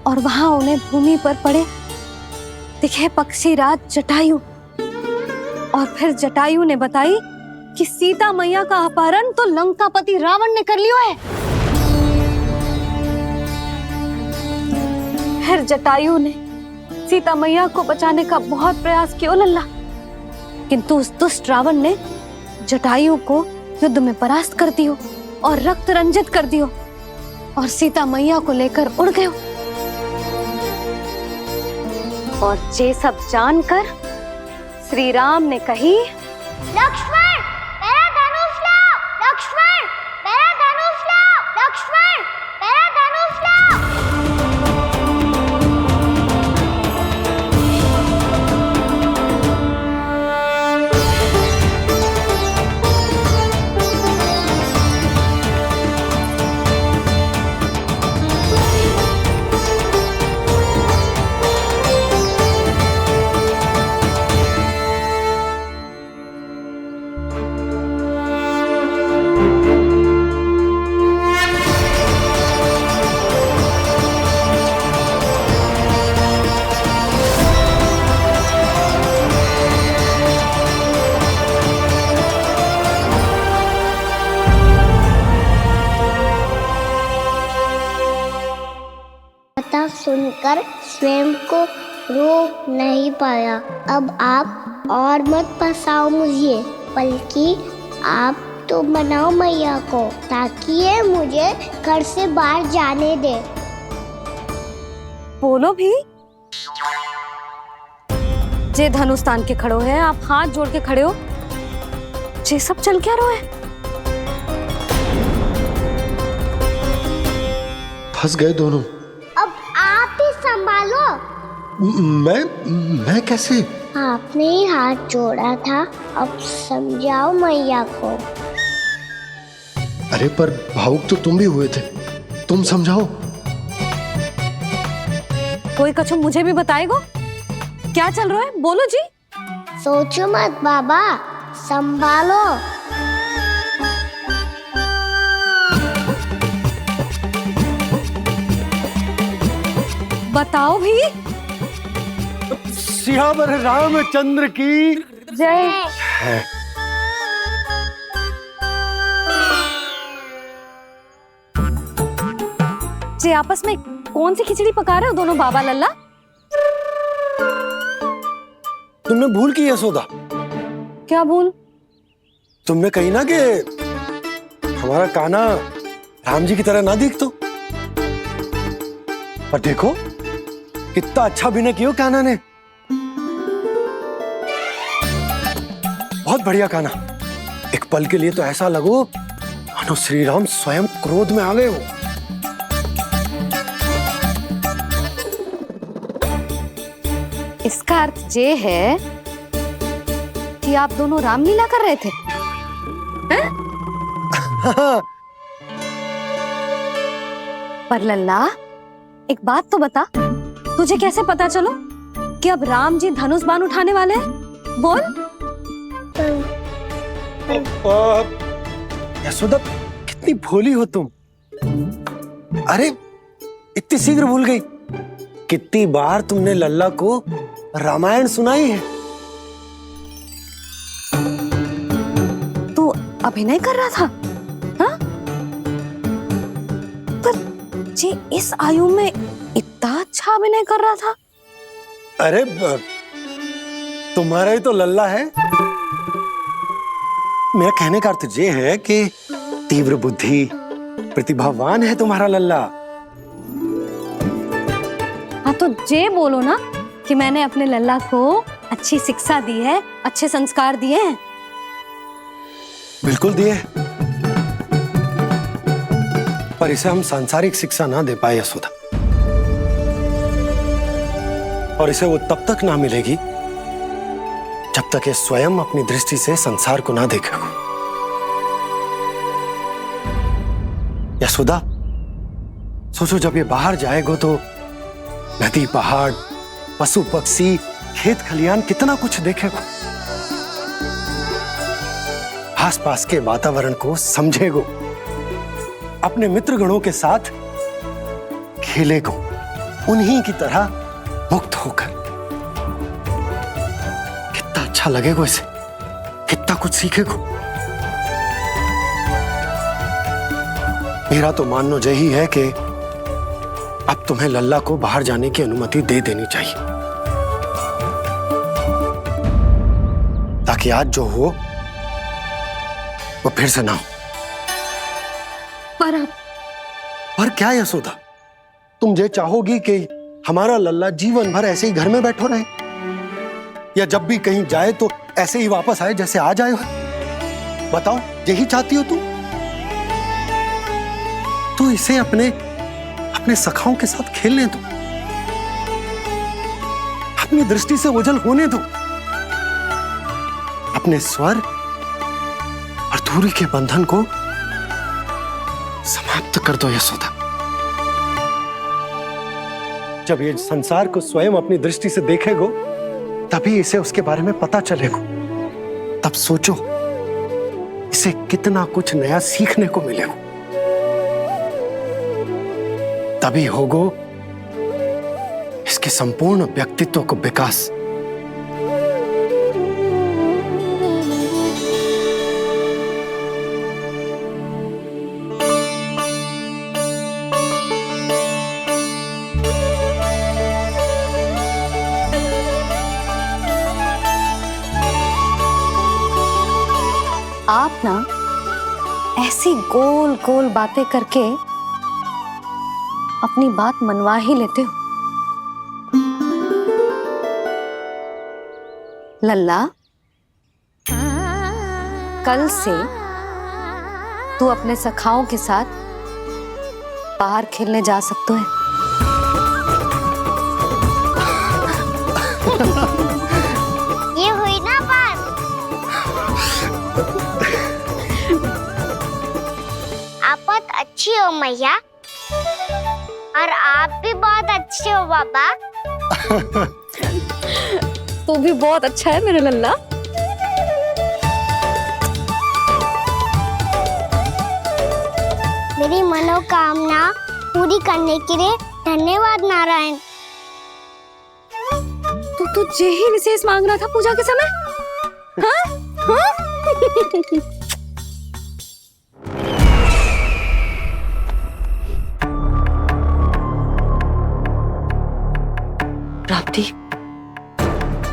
और वहां उन्हें भूमि पर पड़े दिखे पक्षी राज जटायु। और फिर जटायु ने बताई कि सीता मैया का अपहरण तो लंकापति रावण ने कर लियो है। फिर जटायु ने सीता मैया को बचाने का बहुत प्रयास किया लल्ला, किंतु उस दुष्ट रावण ने जटायु को युद्ध में परास्त कर दियो और रक्त रंजित कर दियो और सीता मैया को लेकर उड़ गयो। और ये सब जानकर श्री राम ने कही, लक्ष्मण मेरा धनुष लाओ, लक्ष्मण मेरा धनुष लाओ, लक्ष्मण मेरा धनुष लाओ। कथा सुनकर स्वयं को रोक नहीं पाया। अब आप और मत फंसाओ मुझे, बल्कि आप तो मनाओ मैया को, ताकि ये मुझे घर से बाहर जाने दे। बोलो भी। जे धनुष तान के खड़ो है, आप हाथ जोड़ के खड़े हो, ये सब चल क्या रहा है? फंस गए दोनों। अब आप ही संभालो। मैं कैसे? आपने ही हाथ जोड़ा था, अब समझाओ मैया को। अरे पर भावुक तो तुम भी हुए थे, तुम समझाओ। कोई कछु मुझे भी बताएगो? क्या चल रहा है? बोलो जी। सोचो मत बाबा, संभालो। बताओ भी। सियावर रामचंद्र की जय। जी आपस में कौन सी खिचड़ी पका रहे हो दोनों बाबा लल्ला? तुमने भूल की यशोदा? क्या भूल? तुमने कही ना कि हमारा कान्हा राम जी की तरह ना दिख, तो पर देखो कितना अच्छा अभिनय किया कान्हा ने। बहुत बढ़िया कान्हा। एक पल के लिए तो ऐसा लगो मानो श्री राम स्वयं क्रोध में आ गए हो। इसका अर्थ ये है कि आप दोनों रामलीला कर रहे थे, हैं? पर लल्ला एक बात तो बता, तुझे कैसे पता चलो कि अब राम जी धनुष बाण उठाने वाले हैं? बोल। यशोदा कितनी भोली हो तुम। अरे इतनी शीघ्र भूल गई। कितनी बार तुमने लल्ला को रामायण सुनाई है। तू अभिनय कर रहा था, हाँ? पर जी इस आयु में इतना अच्छा अभिनय कर रहा था। अरे तुम्हारा ही तो लल्ला है। मेरा कहने का अर्थ ये है कि तीव्र बुद्धि, प्रतिभावान है तुम्हारा लल्ला। हाँ तो जे बोलो ना कि मैंने अपने लल्ला को अच्छी शिक्षा दी है, अच्छे संस्कार दिए हैं। बिल्कुल दिए, पर इसे हम सांसारिक शिक्षा ना दे पाए यशोदा, और इसे वो तब तक ना मिलेगी जब तक ये स्वयं अपनी दृष्टि से संसार को ना देखेगा। यशोदा, सोचो जब ये बाहर जाएगा तो नदी, पहाड़, पशु पक्षी, खेत खलियान कितना कुछ देखेगा। आसपास के वातावरण को समझेगो, अपने मित्रगणों के साथ खेलेगो, उन्हीं की तरह मुक्त होकर। कितना अच्छा लगेगा इसे, कितना कुछ सीखेगो। मेरा तो मानना यही है कि अब तुम्हें लल्ला को बाहर जाने की अनुमति दे देनी चाहिए, ताकि आज जो हो वो फिर से ना हो। पर क्या यशोदा, तुम ये चाहोगी कि हमारा लल्ला जीवन भर ऐसे ही घर में बैठो रहे, या जब भी कहीं जाए तो ऐसे ही वापस आए जैसे आज आए हो? बताओ, यही चाहती हो तुम? तो इसे अपने सखाओं के साथ खेलने दो, अपनी दृष्टि से ओझल होने दो, अपने स्वर और दूरी के बंधन को समाप्त कर दो यशोदा। जब ये संसार को स्वयं अपनी दृष्टि से देखेगो, तभी इसे उसके बारे में पता चलेगा। तब सोचो इसे कितना कुछ नया सीखने को मिलेगा। तभी होगो इसके संपूर्ण व्यक्तित्व को विकास। आप ना ऐसी गोल गोल बातें करके अपनी बात मनवा ही लेते हो। लल्ला, कल से तू अपने सखाओं के साथ बाहर खेलने जा सकते हैं। ये हुई ना बात। आप बहुत अच्छी हो मैया, और आप भी बहुत अच्छे हो पापा। तू भी बहुत अच्छा है मेरे लल्ला। मेरी मनोकामना पूरी करने के लिए धन्यवाद नारायण। तू जे ही विशेष मांग रहा था पूजा के समय? हाँ? हाँ? प्राप्ति,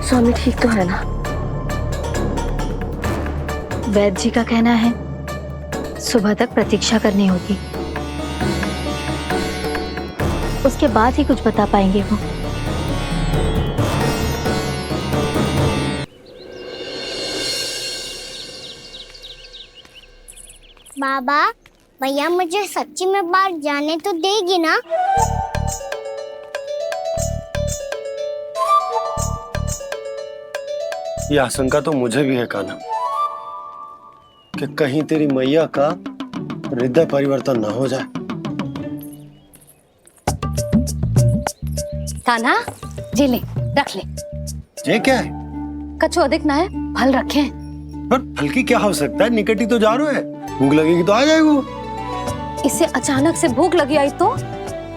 स्वामी ठीक तो है ना? वैद्य जी का कहना है सुबह तक प्रतीक्षा करनी होगी, उसके बाद ही कुछ बता पाएंगे वो। बाबा, भैया मुझे सच्ची में बाहर जाने तो देगी ना? ये आशंका तो मुझे भी है कान्हा, कि कहीं तेरी मैया का हृदय परिवर्तन ना हो जाए। कान्हा, जी ले, रख ले। ये क्या है? कछु अधिक ना है, फल रखे। पर फल की क्या आवश्यकता है? निकट ही तो जा रहे हैं, भूख लगेगी तो आ जाएगा। इसे अचानक से भूख लगी आई तो,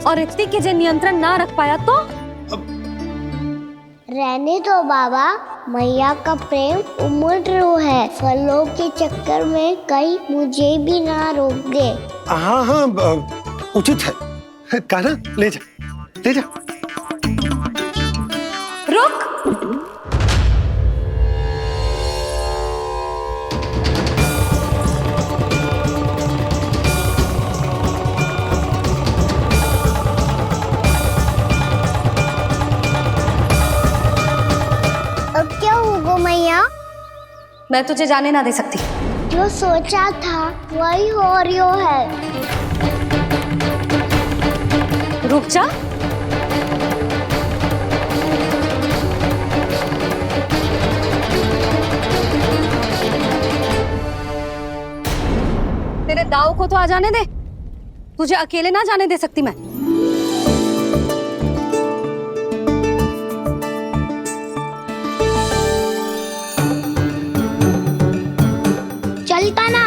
और इतनी के जे नियंत्रण ना रख पाया तो? रहने दो बाबा, मैया का प्रेम उमड़ है। फलों के चक्कर में कहीं मुझे भी ना रोक दे। हाँ हाँ, उचित है। कान्हा, ले जा, ले जा। रुक। मैं तुझे जाने ना दे सकती। जो सोचा था वही हो रही है। रुक जा। तेरे दाव को तो आ जाने दे, तुझे अकेले ना जाने दे सकती मैं। चलता ना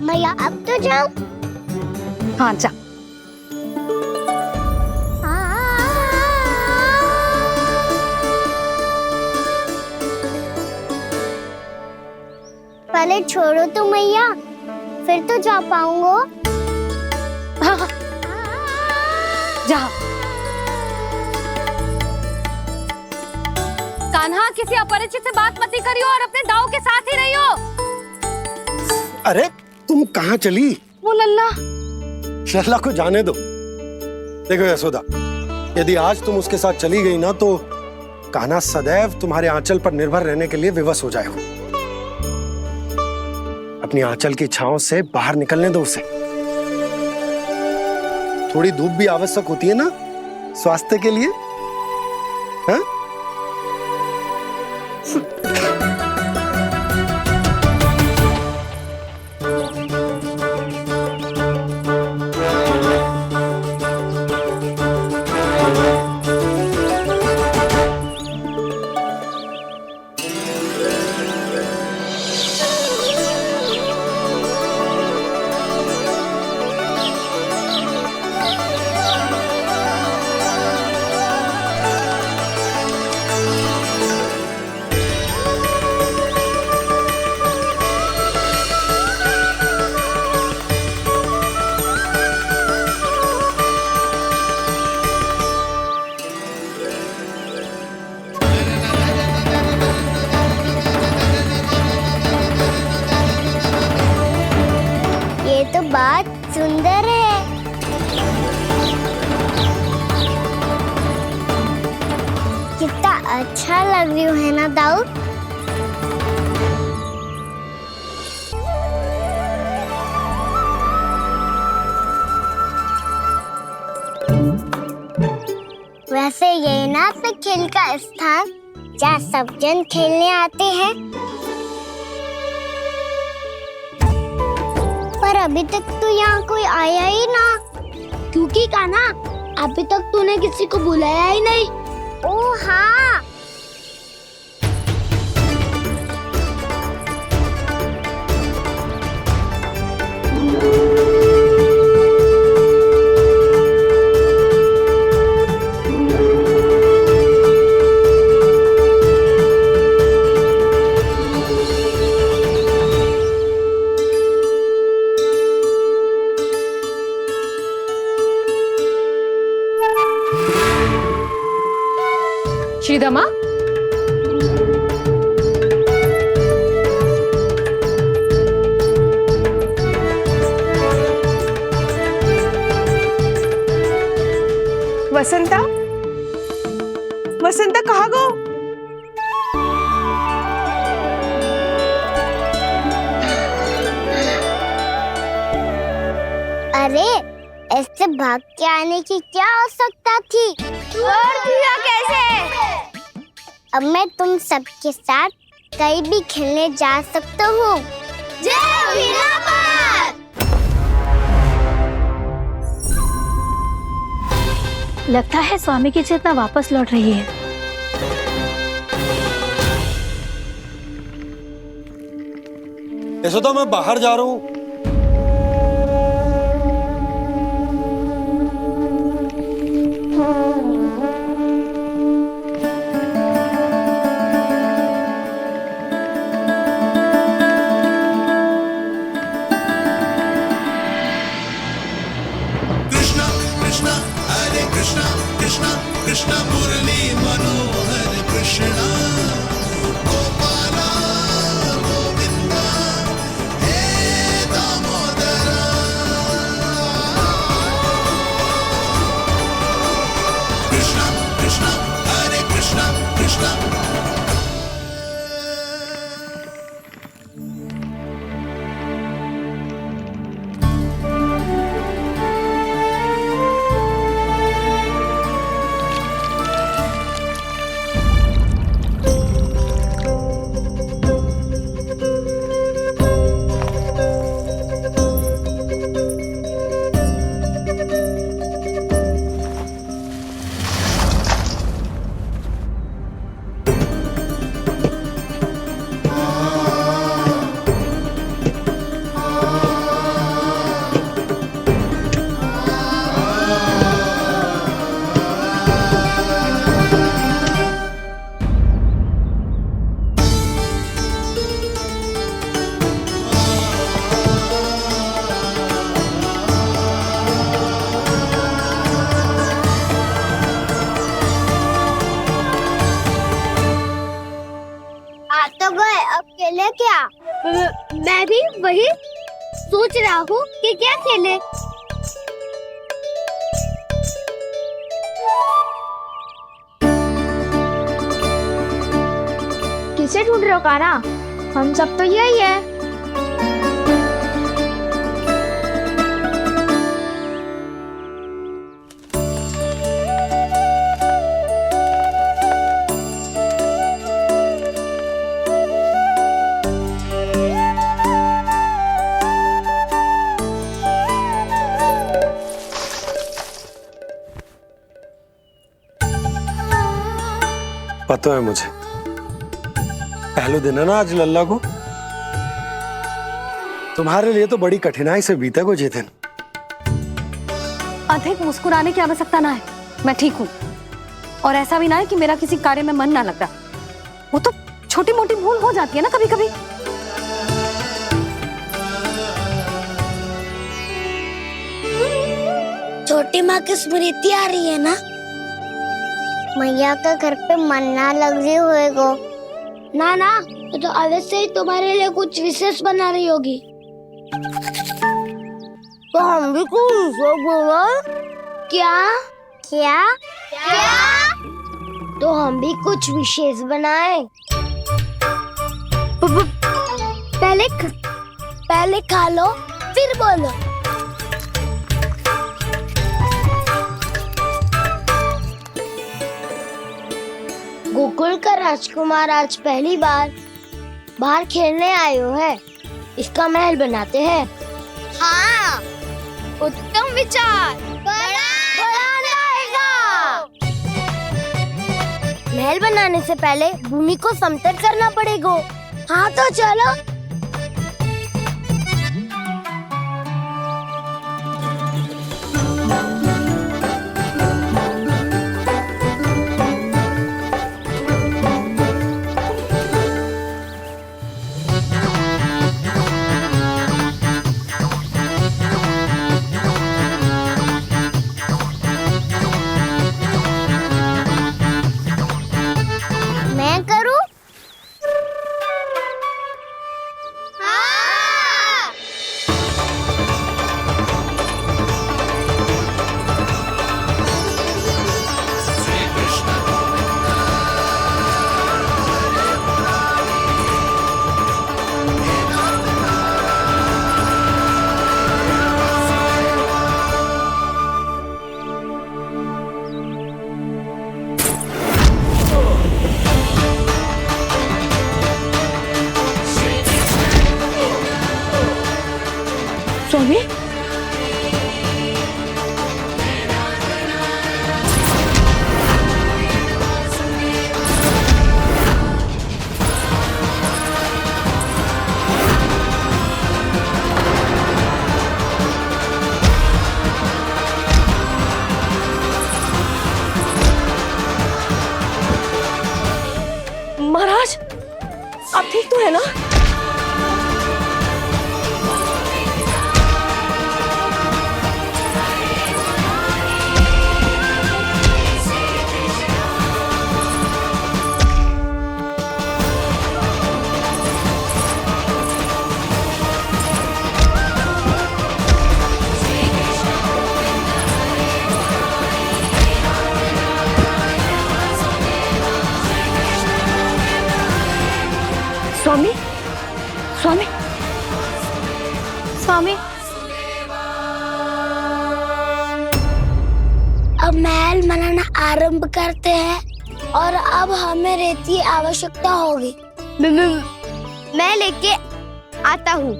मैया, अब तो जाओ। हाँ जा। पहले छोड़ो तो मैया, फिर तो जा पाऊंगा। हाँ हाँ जा। कान्हा, किसी अपरिचित से बात मत करियो और अपने दाव के साथ ही रहियो। अरे तुम कहाँ चली? वो लल्ला। लल्ला को जाने दो। देखो यशोदा, यदि आज तुम उसके साथ चली गई ना तो कान्हा सदैव तुम्हारे आंचल पर निर्भर रहने के लिए विवश हो जाएगा। अपनी आंचल की छांव से बाहर निकलने दो उसे। थोड़ी धूप भी आवश्यक होती है ना स्वास्थ्य के लिए, हाँ? बात सुंदर है। कितना अच्छा लग रही है ना दाऊ। वैसे ये ना पे खेल का स्थान जहाँ सब जन खेलने आते हैं, पर अभी तक तो यहाँ कोई आया ही ना। क्योंकि कान्हा, अभी तक तूने किसी को बुलाया ही नहीं। ओह हाँ, श्रीदमा, वसंता, वसंता कहाँ गो? अरे ऐसे भाग के आने की क्या आवश्यकता थी? और दिया कैसे? अब मैं तुम सबके साथ कहीं भी खेलने जा सकता हूँ। जय वीरापात! लगता है स्वामी की चेतना वापस लौट रही है। यशोदा, मैं बाहर जा रहा हूँ। कृष्ण मुरली मनोहर कृष्ण गोपाला गोविंदा हे दामोदरा। कृष्ण कृष्ण हरे कृष्ण कृष्ण क्या? मैं भी वही सोच रहा हूँ कि क्या खेले। किसे ढूंढ रहे हो काना? हम सब तो यही है। पता है मुझे, पहले दिन है ना आज लल्ला को। तुम्हारे लिए तो बड़ी कठिनाई से बीता को जितिन। अधिक मुस्कुराने की आवश्यकता ना है, मैं ठीक हूँ। और ऐसा भी ना है कि मेरा किसी कार्य में मन ना लग रहा। वो तो छोटी मोटी भूल हो जाती है ना कभी कभी। छोटी माँ की स्मृति आ रही है ना? मैया का घर पे मन ना लग रही होएगो। ना ना, तो अवश्य ही तुम्हारे लिए कुछ विशेष बना रही होगी। तो हम भी कुछ क्या क्या क्या? तो हम भी कुछ विशेष बनाए। पहले खा लो फिर बोलो। गोकुल का राजकुमार आज पहली बार बाहर खेलने आए हो है। इसका महल बनाते हैं। हाँ, उत्तम विचार। बड़ा महल बनाने से पहले भूमि को समतल करना पड़ेगा। हाँ तो चलो। मैं करूं? हाँ। स्वामी, महाराज, आप ठीक तो है ना? स्वामी, स्वामी, स्वामी, अब महल बनाना आरंभ करते हैं और अब हमें रेत की आवश्यकता होगी। मैं लेके आता हूँ।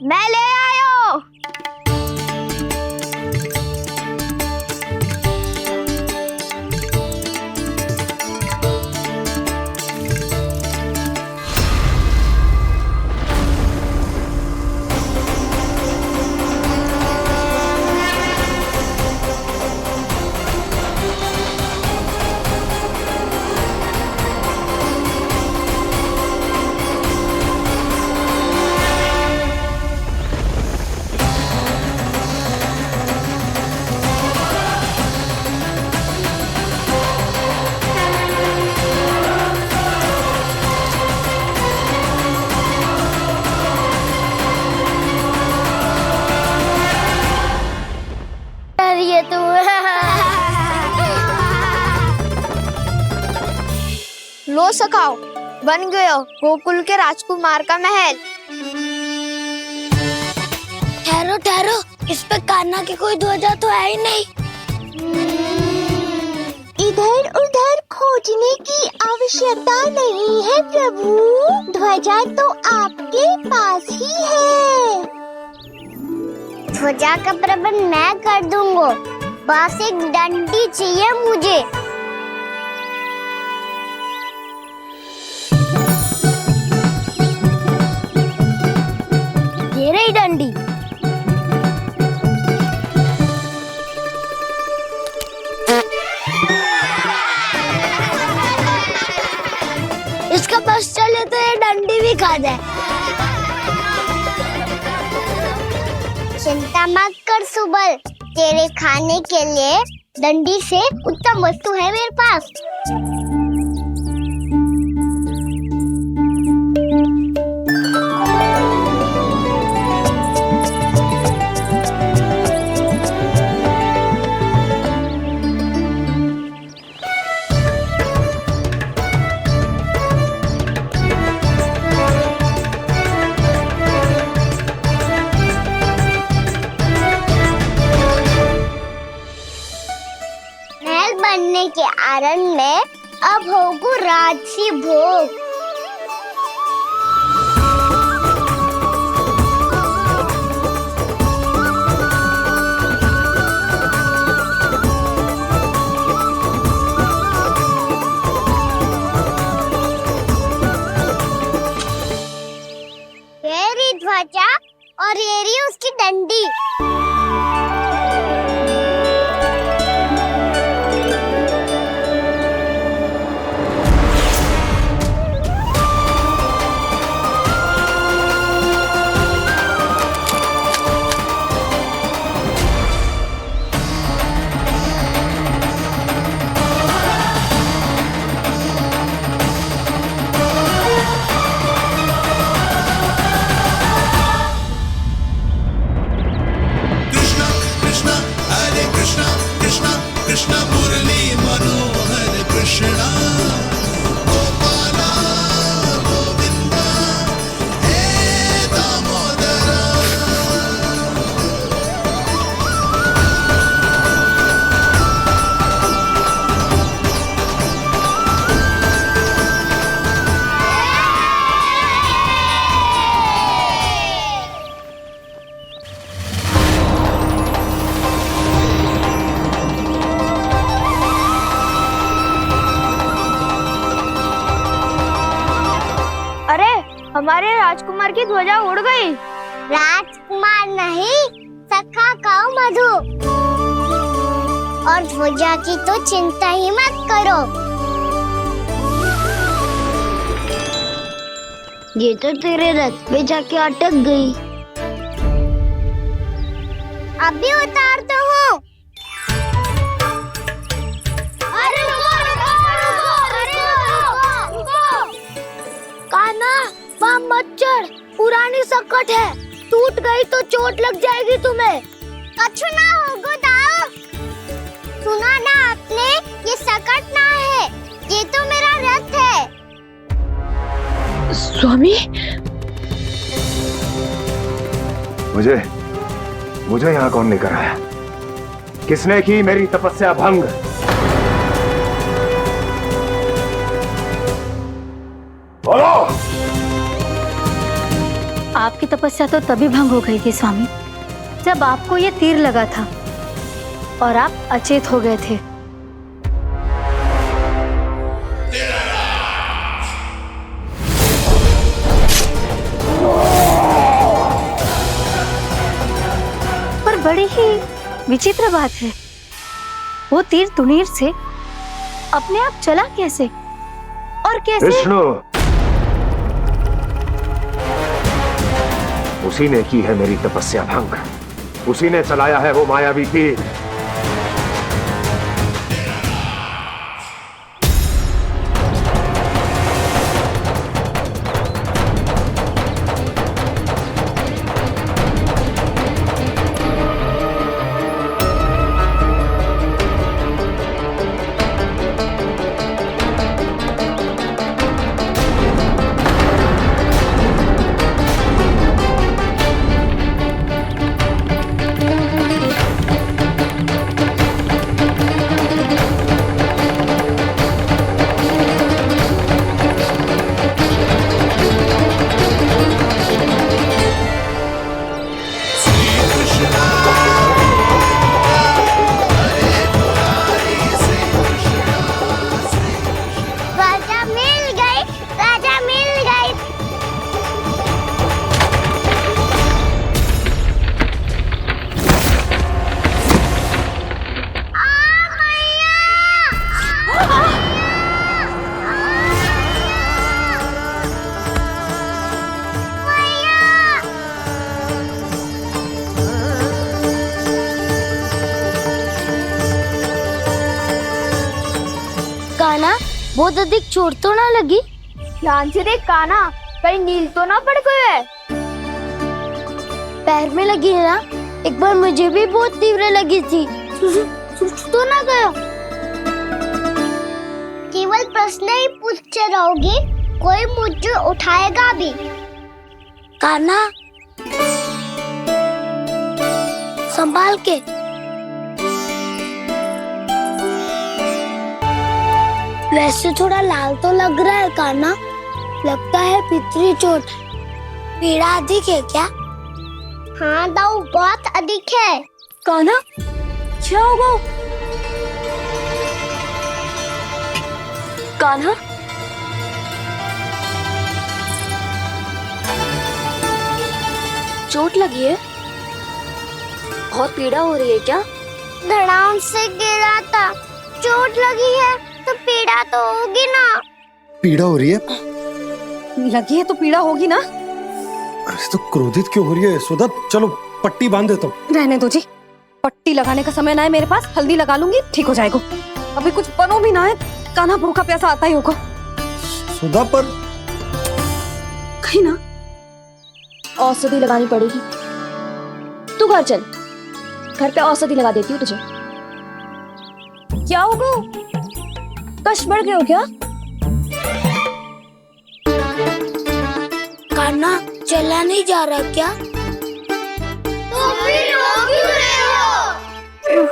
मैं ले आयो। लो सखाओ, बन गयो गोकुल के राजकुमार का महल। ठहरो ठहरो, इस पे कान्हा की कोई ध्वजा तो है ही नहीं। इधर उधर खोजने की आवश्यकता नहीं है प्रभु, ध्वजा तो आपके पास ही है। ध्वजा का प्रबंध मैं कर दूंगा, बस एक डंडी चाहिए मुझे। ये रही डंडी। इसका बस चले तो ये डंडी भी खा जाए। चिंता मत कर सुबल, तेरे खाने के लिए डंडी से उत्तम वस्तु है मेरे पास। बनने के आनंद में अब होगू राजसी भोग। ये रही ध्वजा और ये रही उसकी डंडी। कृष्ण मुरली मनोहर कृष्णा गोपाला गोविंदा हे दामोदरा। हमारे राजकुमार की ध्वजा उड़ गई। राजकुमार नहीं, सखा कहो मधु। और ध्वजा की तो चिंता ही मत करो, ये तो तेरे रथ पे जाके अटक गई। अभी उतारता हूँ। कान्हा मत चढ़, पुरानी सकट है, टूट गई तो चोट लग जाएगी तुम्हें। कछु ना होगा दाऊ। सुना ना आपने, ये सकट ना है, ये तो मेरा रथ है। स्वामी, मुझे यहाँ कौन लेकर आया? किसने की मेरी तपस्या भंग? बोलो। आपकी तपस्या तो तभी भंग हो गई थी स्वामी, जब आपको ये तीर लगा था और आप अचेत हो गए थे। पर बड़ी ही विचित्र बात है, वो तीर तुनीर से अपने आप चला कैसे और कैसे? विष्णु, उसी ने की है मेरी तपस्या भंग, उसी ने चलाया है वो मायावी तीर। बहुत अधिक चोट तो ना लगी? ध्यान से देख कान्हा, कहीं नील तो ना पड़ गए? पैर में लगी है ना? एक बार मुझे भी बहुत तीव्र लगी थी। सूझ तो ना गया? केवल प्रश्न ही पूछते रहोगे, कोई मुझे उठाएगा भी? कान्हा, संभाल के। वैसे थोड़ा लाल तो लग रहा है कान्हा, लगता है पितरी चोट। पीड़ा अधिक है क्या? हाँ दाऊ, बहुत अधिक है। कान्हा, क्या होगा? कान्हा, चोट लगी है? बहुत पीड़ा हो रही है क्या? धड़ाम से गिरा था, चोट लगी है तो पीड़ा तो होगी ना। पीड़ा हो रही है? लगी है तो पीड़ा होगी ना। अरे तो क्रोधित क्यों हो रही है यशोदा? चलो पट्टी बांध देता हूँ। रहने दो जी, पट्टी लगाने का समय ना है मेरे पास। हल्दी लगा लूंगी, ठीक हो जाएगा। अभी कुछ बनो भी ना है, कान्हा भूखा प्यासा आता ही होगा। सुधा पर कहीं ना औषधि लगानी पड़ेगी। तू घर चल, घर पे औषधि लगा देती हूँ तुझे। क्या होगा? कष्ट बढ़ गए हो क्या? कान्हा चला नहीं जा रहा क्या? तो फिर रो क्यों रहे हो?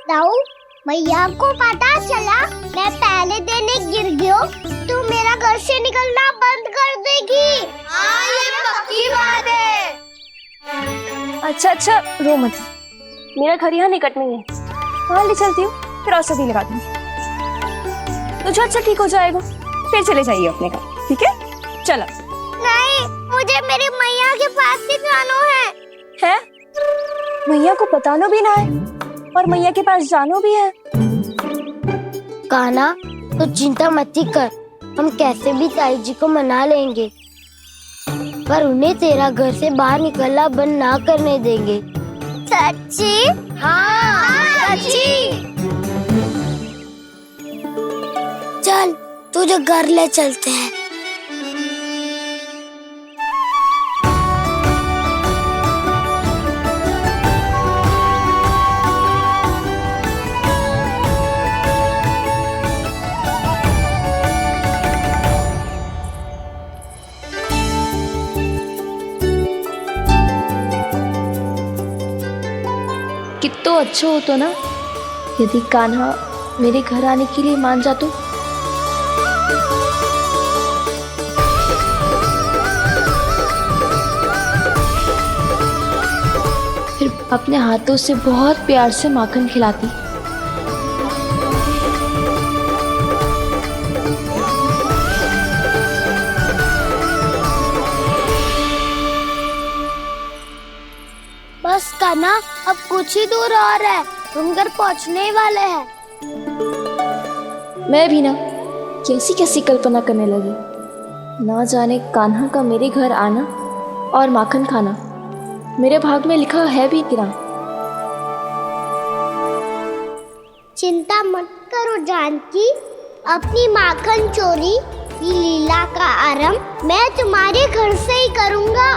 दाऊ, मैया को पता चला मैं पहले दिन ही गिर गया तो मेरा घर से निकलना बंद कर देगी। हाँ, ये पक्की बात है। अच्छा, रो मत। मेरा घर यहाँ निकट में है, वहाँ ले चलती हूँ, फिर औषधि लगा दूंगी तो झट से ठीक हो जाएगा। फिर चले जाइए अपने घर, ठीक है? चलो। नहीं, मुझे मेरी मैया के पास ही जाना है। मैया को बताना भी ना है और मैया के पास जानो भी है। कान्हा, तो चिंता मत ही कर, हम कैसे भी ताई जी को मना लेंगे, पर उन्हें तेरा घर से बाहर निकलना बंद ना करने देंगे। सच्ची? हाँ, सच्ची। चल, तुझे घर ले चलते हैं। कितना अच्छा हो तो ना यदि कान्हा मेरे घर आने के लिए मान जा तो। फिर अपने हाथों से बहुत प्यार से माखन खिलाती। बस कान्हा, अब कुछ ही दूर और है, हम घर पहुंचने ही वाले हैं। मैं भी ना कैसी कैसी कल्पना करने लगी। ना जाने कान्हा का मेरे घर आना और माखन खाना मेरे भाग में लिखा है भी कि ना। चिंता मत करो जानकी, अपनी माखन चोरी की लीला का आरंभ मैं तुम्हारे घर से ही करूंगा।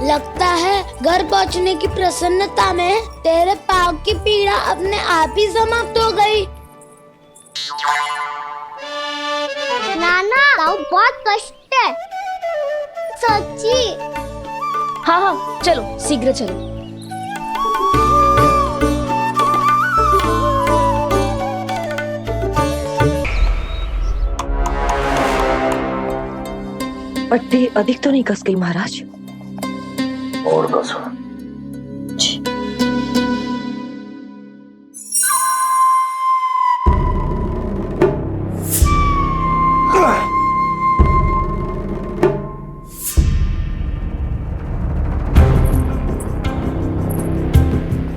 लगता है घर पहुंचने की प्रसन्नता में तेरे पाँव की पीड़ा अपने आप ही समाप्त हो गई। नाना, पाँव बहुत कष्ट है। सच्ची? हाँ, चलो शीघ्र चलो। पट्टी अधिक तो नहीं कस गई महाराज? और कसो।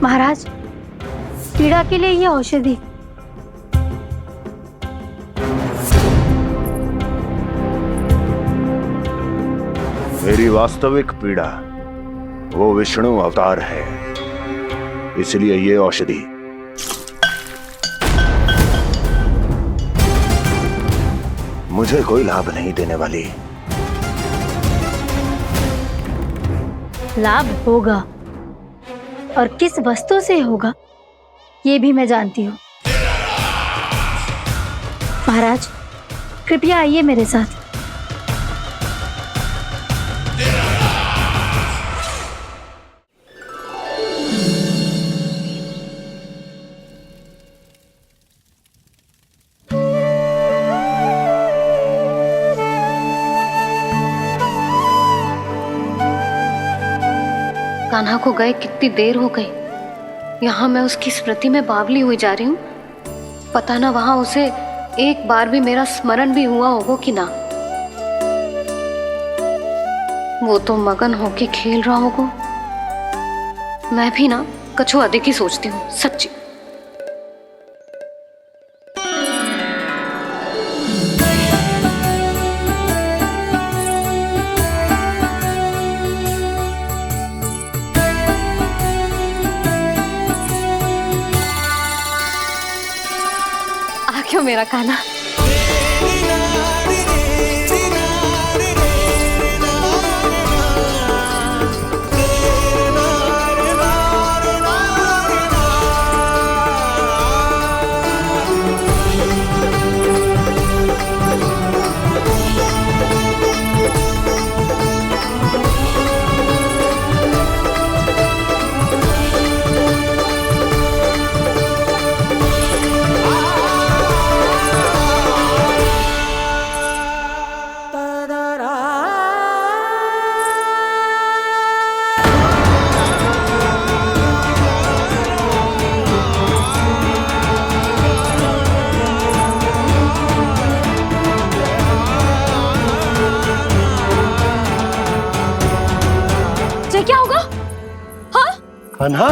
महाराज, पीड़ा के लिए ये औषधि। मेरी वास्तविक पीड़ा वो विष्णु अवतार है इसलिए ये औषधि मुझे कोई लाभ नहीं देने वाली। लाभ होगा, और किस वस्तु से होगा ये भी मैं जानती हूँ। महाराज, कृपया आइए मेरे साथ। कान्हा को गए कितनी देर हो गई। यहाँ मैं उसकी स्मृति में बावली हुई जा रही हूँ। पता ना वहां उसे एक बार भी मेरा स्मरण भी हुआ होगा कि ना। वो तो मगन होके खेल रहा होगा। मैं भी ना कछु अधिक ही सोचती हूँ, सच्ची। क्यों मेरा कान्हा? क्या होगा? हाँ? कान्हा,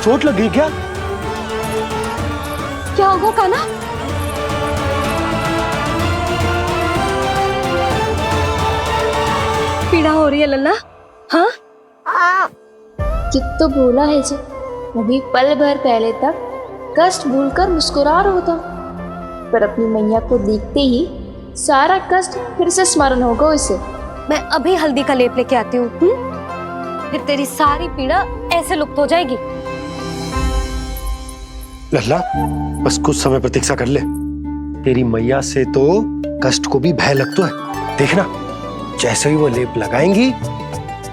चोट लगी क्या? क्या होगा कान्हा? पीड़ा हो रही है लल्ला? हाँ? चित्त तो भूला है जी। अभी पल भर पहले तक कष्ट भूलकर मुस्कुरा रहा था, पर अपनी मैया को देखते ही सारा कष्ट फिर से स्मरण होगा उसे। मैं अभी हल्दी का लेप लेके आती हूँ। फिर तेरी सारी पीड़ा ऐसे लुप्त हो जाएगी। लल्ला, बस कुछ समय प्रतीक्षा कर ले। तेरी मैया से तो कष्ट को भी भय लगता है। देखना, जैसे ही वो लेप लगाएंगी,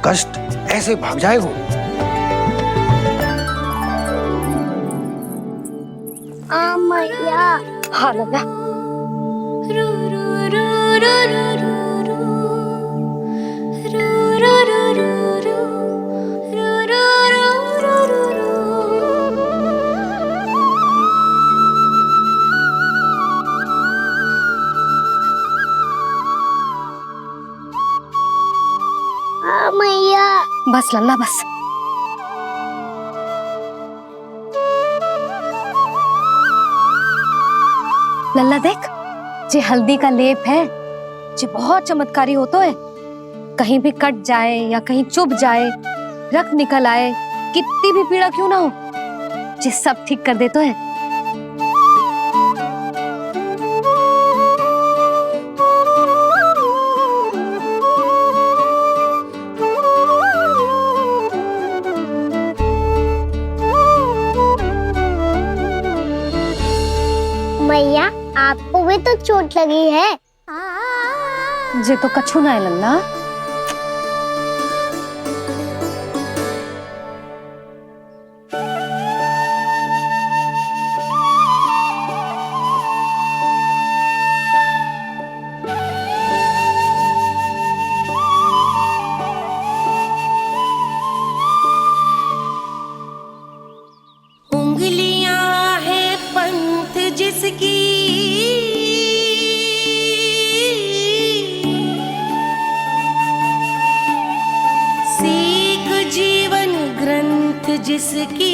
कष्ट ऐसे भाग जाएगा। मैया। हाँ लल्ला। मैया। बस लल्ला बस। लल्ला देख, जे हल्दी का लेप है, जे बहुत चमत्कारी होता है। कहीं भी कट जाए या कहीं चुभ जाए, रक्त निकल आए, कितनी भी पीड़ा क्यों ना हो, जे सब ठीक कर देता है। मैया, आपको भी तो चोट लगी है। जे तो कछु ना है लल्ला। उंगलियां है पंथ जिसकी, सीख जीवन ग्रंथ जिसकी,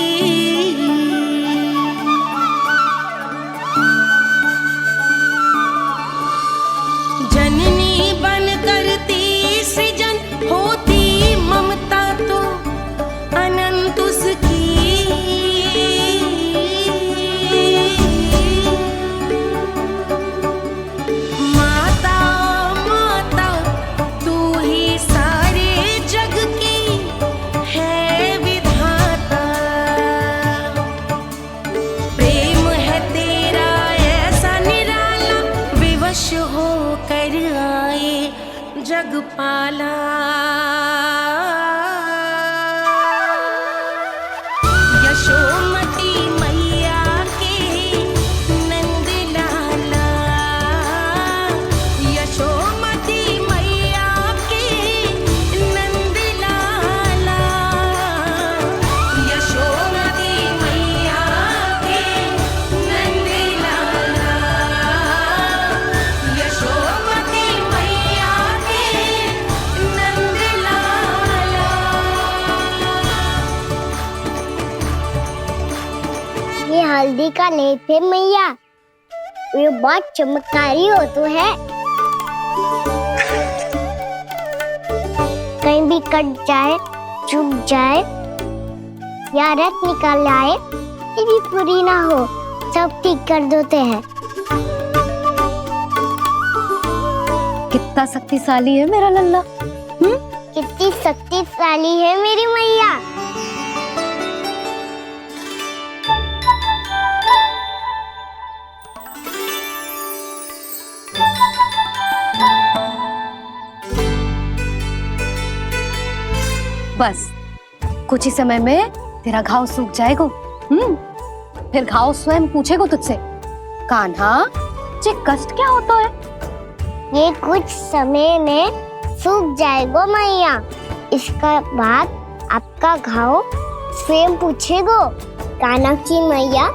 जननी बन करती सृजन होती ममता तो अनंत उसकी। पाला। यशोमती मैया के नंद लाला, यशोमती मैया के नंद लाला, यशोमती मैया के नंद लाला, यशोमती मैया के नंद लाला। ये हल्दी का लेप है मैया, ये बहुत चमत्कारी हो तो है। कहीं भी कट जाए, चुभ जाए या रक्त निकल आए, ये भी पूरी ना हो, सब ठीक कर देते हैं। कितना शक्तिशाली है मेरा लल्ला। कितनी शक्तिशाली है मेरी मैया। बस कुछ ही समय में तेरा घाव सूख जाएगा। फिर घाव स्वयं पूछेगा तुझसे, कान्हा ये कष्ट क्या होता है? ये कुछ समय में सूख जाएगा मैया। इसका बाद आपका घाव स्वयं पूछेगो, कान्हा की मैया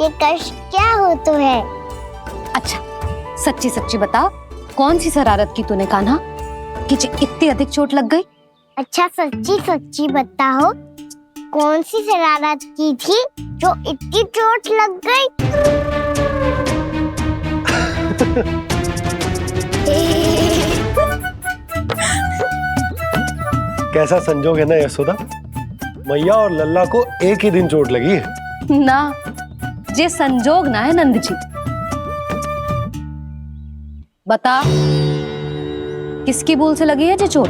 ये कष्ट क्या होता है। अच्छा सच्ची सच्ची बता, कौन सी शरारत की तूने कान्हा कि इतनी अधिक चोट लग गई? अच्छा सच्ची सच्ची बताओ, कौन सी शरारत की थी जो इतनी चोट लग गई? कैसा संजोग है ना यशोदा, मैया और लल्ला को एक ही दिन चोट लगी है। ना ये संजोग ना है नंद जी। बता किसकी भूल से लगी है ये चोट?